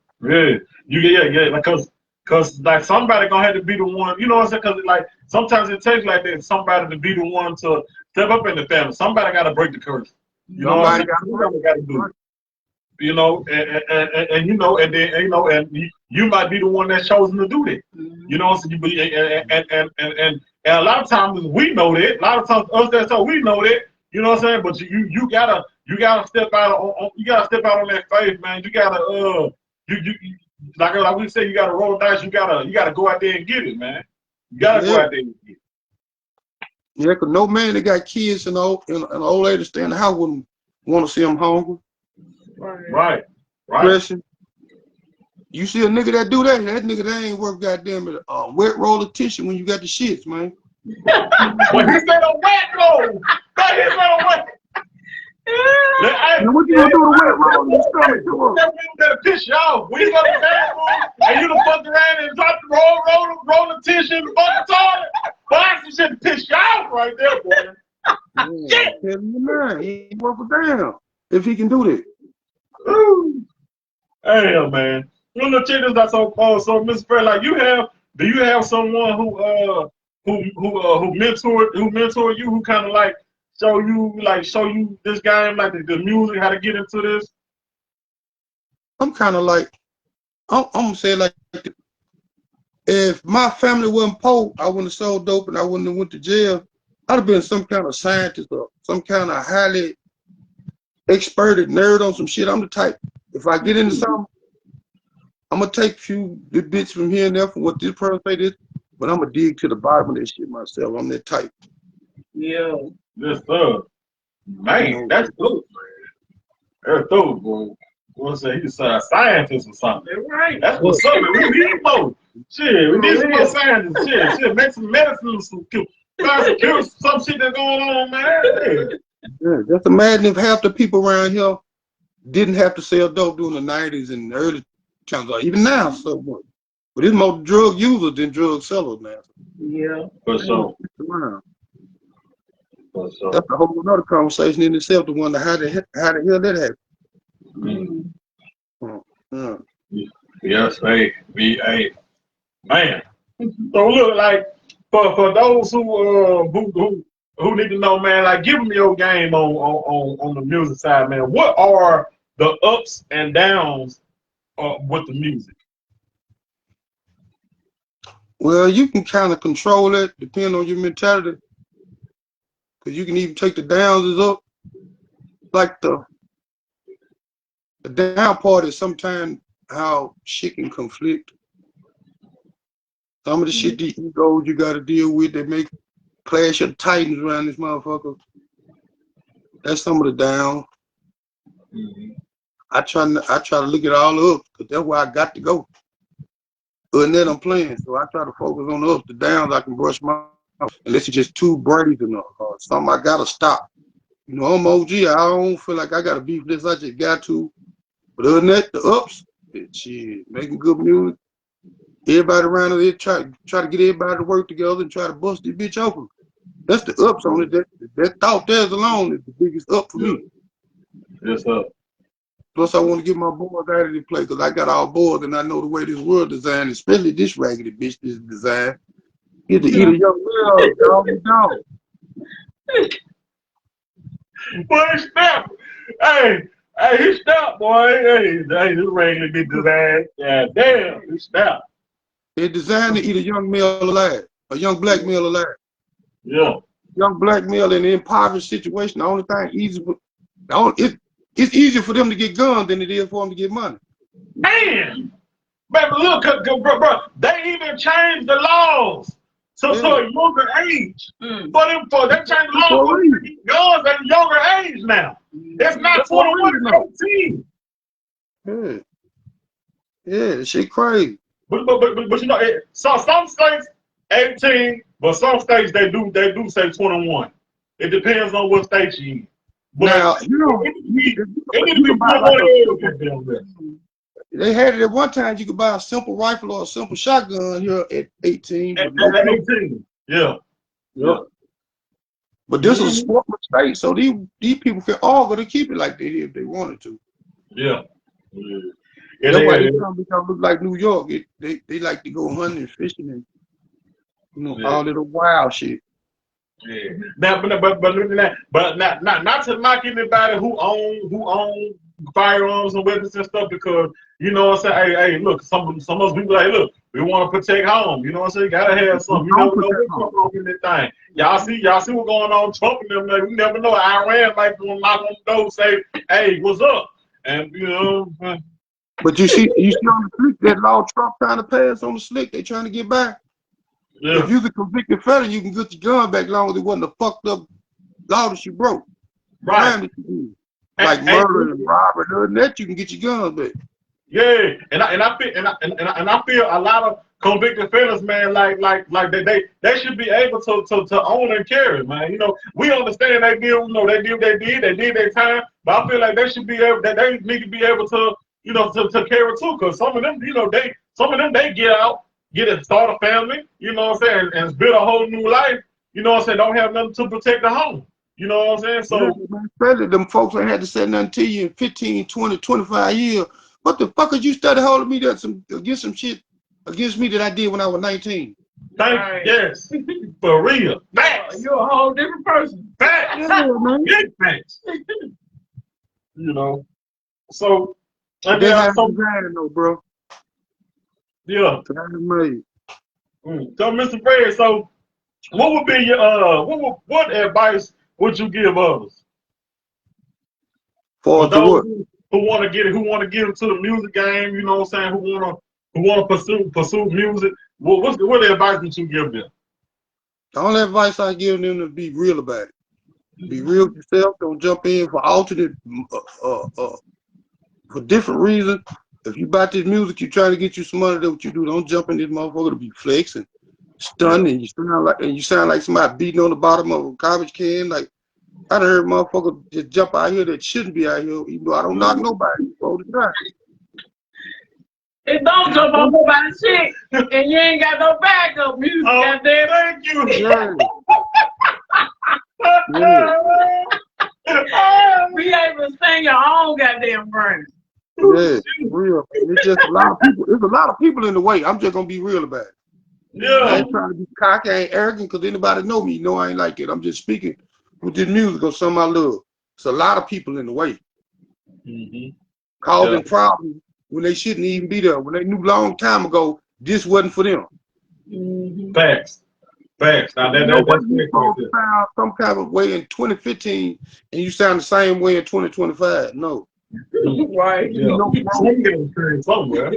[SPEAKER 1] Because like somebody gonna have to be the one, you know what I'm saying? Because like sometimes it takes like that, somebody to be the one to step up in the family. Somebody got to break the curse. You know what I'm saying? Somebody got to do it. You know, and you know, and then you know, and you might be the one that's chosen to do that. You know what I'm saying? And a lot of times we know that. A lot of times us that so we know that. You know what I'm saying? But you gotta step out on that faith, man. You gotta like we say, you gotta roll the dice. You gotta go out there and get it, man. You gotta go out there and get it.
[SPEAKER 3] Yeah, because no man that got kids and an old lady stay in the house wouldn't want to see them hungry.
[SPEAKER 1] Right.
[SPEAKER 3] Pressing. You see a nigga that do that nigga that ain't worth goddamn it wet roll of tissue when you got the shits, man.
[SPEAKER 1] Well, he said a wet roll. He said a wet.
[SPEAKER 3] Now what you gonna do with a wet roll in your stomach?
[SPEAKER 1] You better piss you off. When you go to the bathroom and you done fucked around and dropped the roll the tissue in the fucking toilet, well, that's some shit to piss you off right there, boy.
[SPEAKER 3] Shit. He ain't worth a damn if he can do that.
[SPEAKER 1] Ooh. Damn, man. You know, check this out. So Mr.F.R.E.D, like do you have someone who mentored you, who kind of like show you this game, like the music, how to get into this?
[SPEAKER 3] I'm kind of like, I'm gonna say like, if my family wasn't poor, I wouldn't have sold dope and I wouldn't have went to jail. I'd have been some kind of scientist or some kind of highly experted nerd on some shit. I'm the type, if I get into something, I'm gonna take a few bits from here and there from what this person say this, but I'm gonna dig to the bottom of this shit myself. I'm that type.
[SPEAKER 1] Yeah, this stuff. Man, that's good, man. That's good, boy. We'll say he's a scientist or something. Right. That's what's up, man. We need more. Shit, we need some more scientists. Shit, make some medicine, some cure some shit that's going on, man.
[SPEAKER 3] Yeah, just imagine if half the people around here didn't have to sell dope during the 90s and early times, or even now, so much. But it's more drug users than drug sellers now.
[SPEAKER 2] Yeah.
[SPEAKER 1] For sure.
[SPEAKER 3] That's a whole other conversation in itself, the one how the hell that happened.
[SPEAKER 1] Yes, hey, man. So look, like for those who need to know, man, like give them your game on the music side, man. What are the ups and downs with the music?
[SPEAKER 3] Well, you can kind of control it, depending on your mentality. Because you can even take the downs as up. Like the down part is sometimes how shit can conflict. Some of the shit, the egos you got to deal with that make clash of titans around this motherfucker. That's some of the down. I try to look at all up, because that's where I got to go. Other than that, I'm playing, so I try to focus on the ups. The downs I can brush my off, unless it's just too brave enough or something I gotta stop. You know, I'm OG. I don't feel like I gotta beef this. I just got to. But other than that, the ups, shit, making good music. Everybody around here try to get everybody to work together and try to bust this bitch open. That's the ups on it. That thought there's alone is the biggest up for me.
[SPEAKER 1] Yes, sir.
[SPEAKER 3] Plus, I want to get my boys out of the play, because I got all boys and I know the way this world designed, especially this raggedy bitch is designed. Get to eat a young girl, dog.
[SPEAKER 1] Boy, snap. Hey, he snapped, boy. Hey, this raggedy bitch designed. Yeah, damn, he snapped.
[SPEAKER 3] They're designed to eat a young male alive, a young black male alive.
[SPEAKER 1] Yeah.
[SPEAKER 3] Young black male in an impoverished situation, the only thing easy, it's easier for them to get guns than it is for them to get money.
[SPEAKER 1] Man, baby, look, bro, they even changed the laws to a younger age. They changed the laws for guns at a younger age now. It's not 21, it's 18.
[SPEAKER 3] Yeah. Yeah, shit crazy.
[SPEAKER 1] But you know, some states 18, but some states they do say 21. It depends on what state you in. But
[SPEAKER 3] Now,
[SPEAKER 1] it need to be one of.
[SPEAKER 3] They had it at one time. You could buy a simple rifle or a simple shotgun here at 18.
[SPEAKER 1] At
[SPEAKER 3] But
[SPEAKER 1] 18, yeah.
[SPEAKER 3] But this is a sport state, so these people can all go to keep it like they did if they wanted to.
[SPEAKER 1] Yeah.
[SPEAKER 3] That's why they come look like New York. They like to go hunting and fishing and all that wild shit.
[SPEAKER 1] Yeah. Now, but not to knock anybody who own firearms and weapons and stuff, because you know what I'm saying. Hey, look, some of us people like, look, we want to protect home. You know what I'm saying. Gotta have something. You never know what's going on in this thing. Y'all see what's going on. Trump and them. Like, we never know. Iran might go knock on the door, say, hey, what's up? And you know.
[SPEAKER 3] But you see on the slick that law Trump trying to pass on the slick. They trying to get back. Yeah. If you get convicted felon, you can get your gun back long as it wasn't a fucked up law that you broke.
[SPEAKER 1] Right.
[SPEAKER 3] Like murder and robbery, and that you can get your guns back.
[SPEAKER 1] Yeah, and I feel a lot of convicted felons, man, like they should be able to own and carry, man. You know, we understand they did their time, but I feel like they should be able they need to be able to, you know, to carry too, because some of them, you know, they get out, start a family, you know what I'm saying, and build a whole new life, you know what I'm saying, don't have nothing to protect the home. You know what I'm saying? So,
[SPEAKER 3] especially them folks ain't had to say nothing to you in 15, 20, 25 years. What the fuck is you started holding me against some shit against me that I did when I was 19?
[SPEAKER 1] Yes, for real.
[SPEAKER 2] Facts. You're a whole different person.
[SPEAKER 1] Facts.
[SPEAKER 3] Yeah, man.
[SPEAKER 1] Big facts. You know. So,
[SPEAKER 3] they have design though, bro.
[SPEAKER 1] Yeah.
[SPEAKER 3] So,
[SPEAKER 1] Mr. F.R.E.D, so what would be your what advice would you give others?
[SPEAKER 3] For
[SPEAKER 1] those who want to get into the music game, you know what I'm saying, who want to pursue music, what advice would you give them?
[SPEAKER 3] The only advice I give them to be real about it. Be real with yourself. Don't jump in for alternate for different reasons. If you about this music, you trying to get you some money, that's what you do. Don't jump in this motherfucker to be flexing, stunning. You sound like somebody beating on the bottom of a garbage can. Like, I done heard motherfuckers just jump out here that shouldn't be out here, even though I don't knock nobody all the time.
[SPEAKER 2] It don't jump on nobody's shit, and you ain't got no backup music, goddamn.
[SPEAKER 1] Thank you.
[SPEAKER 2] Be able to sing your own goddamn verse.
[SPEAKER 3] Yeah, real. It's just a lot of people. There's a lot of people in the way. I'm just gonna be real about it.
[SPEAKER 1] Yeah.
[SPEAKER 3] I ain't trying to be cocky, I ain't arrogant, because anybody know me, I ain't like it. I'm just speaking with this music or something I love. It's a lot of people in the way. Causing problems when they shouldn't even be there. When they knew long time ago this wasn't for them.
[SPEAKER 1] Facts. Now that's
[SPEAKER 3] you sound some kind of way in 2015 and you sound the same way in 2025. No.
[SPEAKER 2] Right.
[SPEAKER 1] Yeah. Somewhere.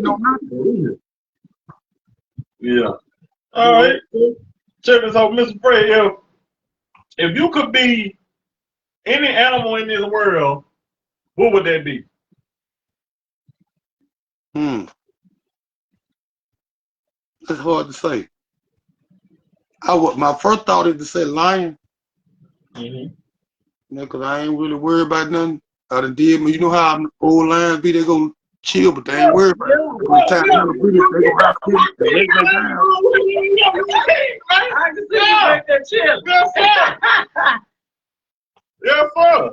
[SPEAKER 1] Yeah. All right. Check this out, Mr. F.R.E.D. If you could be any animal in this world, what would that be?
[SPEAKER 3] It's hard to say. My first thought is to say lion. Because I ain't really worried about nothing. I done did, you know how old lions be, they gonna chill, but they ain't worried about it. Every time they gonna have to lay them down.
[SPEAKER 2] I can see you make that chill.
[SPEAKER 1] Yes, sir.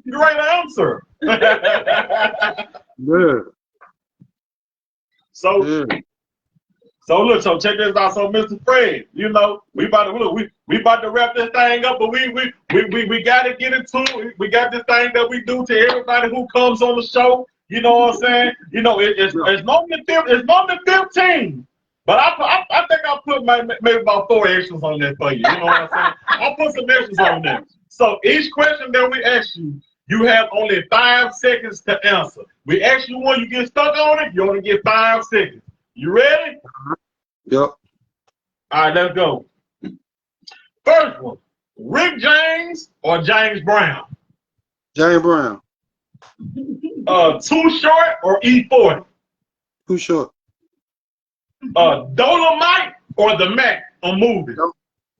[SPEAKER 1] You right answer.
[SPEAKER 3] Yeah.
[SPEAKER 1] So look, check this out. So Mr. F.R.E.D, you know, we about to wrap this thing up, but we gotta get into it. We got this thing that we do to everybody who comes on the show. You know what I'm saying? You know, it's normally 15. But I think I put maybe about 4 extras on there for you. You know what I'm saying? I'll put some extras on there. So each question that we ask you, you have only 5 seconds to answer. We ask you one, you get stuck on it, you only get 5 seconds. You ready?
[SPEAKER 3] Yep.
[SPEAKER 1] All right, let's go. First one, Rick James or James Brown?
[SPEAKER 3] James Brown.
[SPEAKER 1] Too Short or E40?
[SPEAKER 3] Too Short.
[SPEAKER 1] Dolomite or the Mac on movies?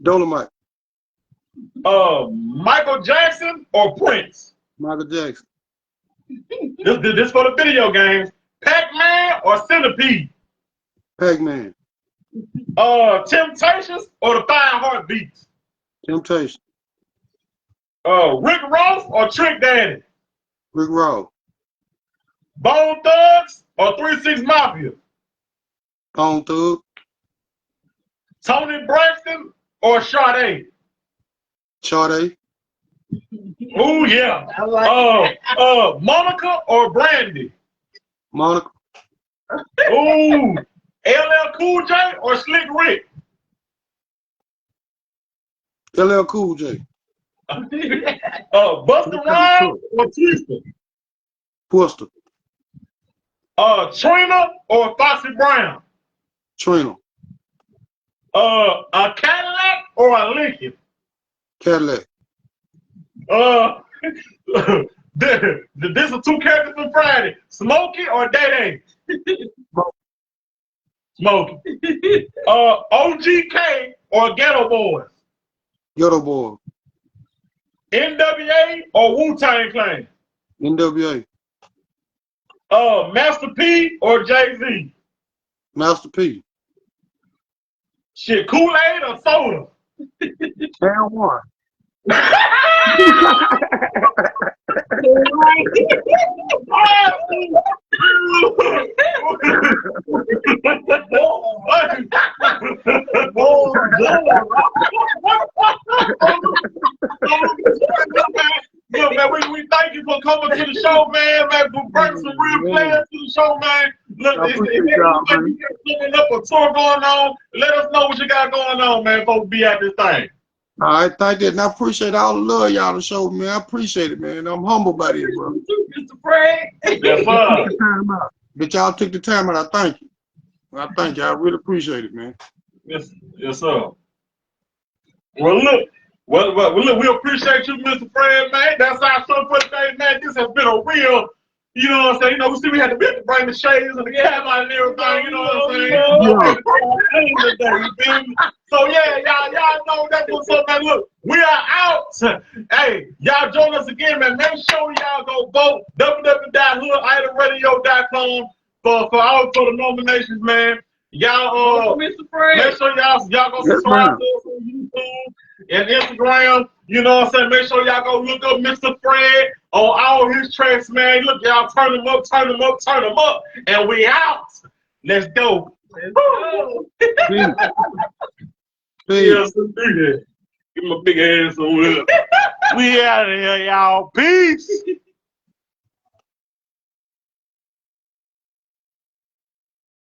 [SPEAKER 3] Dolomite.
[SPEAKER 1] Michael Jackson or Prince?
[SPEAKER 3] Michael Jackson.
[SPEAKER 1] This for the video games. Pac-Man or Centipede?
[SPEAKER 3] Pac-Man.
[SPEAKER 1] Temptations or the Fine Heartbeats?
[SPEAKER 3] Temptation.
[SPEAKER 1] Rick Ross or Trick Daddy?
[SPEAKER 3] Rick Ross.
[SPEAKER 1] Bone Thugs or 3-6 Mafia?
[SPEAKER 3] Bone Thug.
[SPEAKER 1] Tony Braxton or Sade?
[SPEAKER 3] Sade.
[SPEAKER 1] Oh yeah.
[SPEAKER 2] I like
[SPEAKER 1] Monica or Brandy?
[SPEAKER 3] Monica.
[SPEAKER 1] Ooh. LL Cool J or Slick Rick?
[SPEAKER 3] LL Cool J.
[SPEAKER 1] Busta Rhymes or Twister?
[SPEAKER 3] Twister.
[SPEAKER 1] Trina or Foxy Brown?
[SPEAKER 3] Trina.
[SPEAKER 1] A Cadillac or a Lincoln?
[SPEAKER 3] Cadillac.
[SPEAKER 1] This are two characters from Friday. Smokey or Day Day? Smokey. OGK or Ghetto Boys?
[SPEAKER 3] Ghetto Boy.
[SPEAKER 1] NWA or Wu-Tang Clan?
[SPEAKER 3] NWA.
[SPEAKER 1] Master P or Jay-Z?
[SPEAKER 3] Master P.
[SPEAKER 1] Shit, Kool-Aid or soda?
[SPEAKER 3] Can one.
[SPEAKER 1] Look, man, we thank you for coming to the show, man. For bringing some real players to the show, man. Look, if you got something up a tour going on, let us know what you got going on, man. Folks be at this thing.
[SPEAKER 3] All right, thank you. And I appreciate all the love y'all to show me, man. I appreciate it, man. I'm humble by this, bro.
[SPEAKER 2] Mr.F.R.E.D.
[SPEAKER 1] Yes, sir.
[SPEAKER 3] But y'all took the time out. I thank you. I thank you. I really appreciate it, man.
[SPEAKER 1] Yes, sir. Well, look, look, we appreciate you, Mr.F.R.E.D, man. That's our show for today, man. This has been a real, you know what I'm saying? You know, we had to bring the shades and the camera and everything, you know what I'm saying? So yeah, y'all know that's what's up, man. Look, we are out. Hey, y'all join us again, man. Make sure y'all go vote www.hoodidolradio.com for the nominations, man. Y'all
[SPEAKER 2] Mr.F.R.E.D.
[SPEAKER 1] make sure y'all go subscribe to us on YouTube and Instagram. You know what I'm saying? Make sure y'all go look up Mr.F.R.E.D on all his tracks, man. Look, y'all turn them up, and we out. Let's go. Yes, give him a big ass on it. We out of here, y'all. Peace.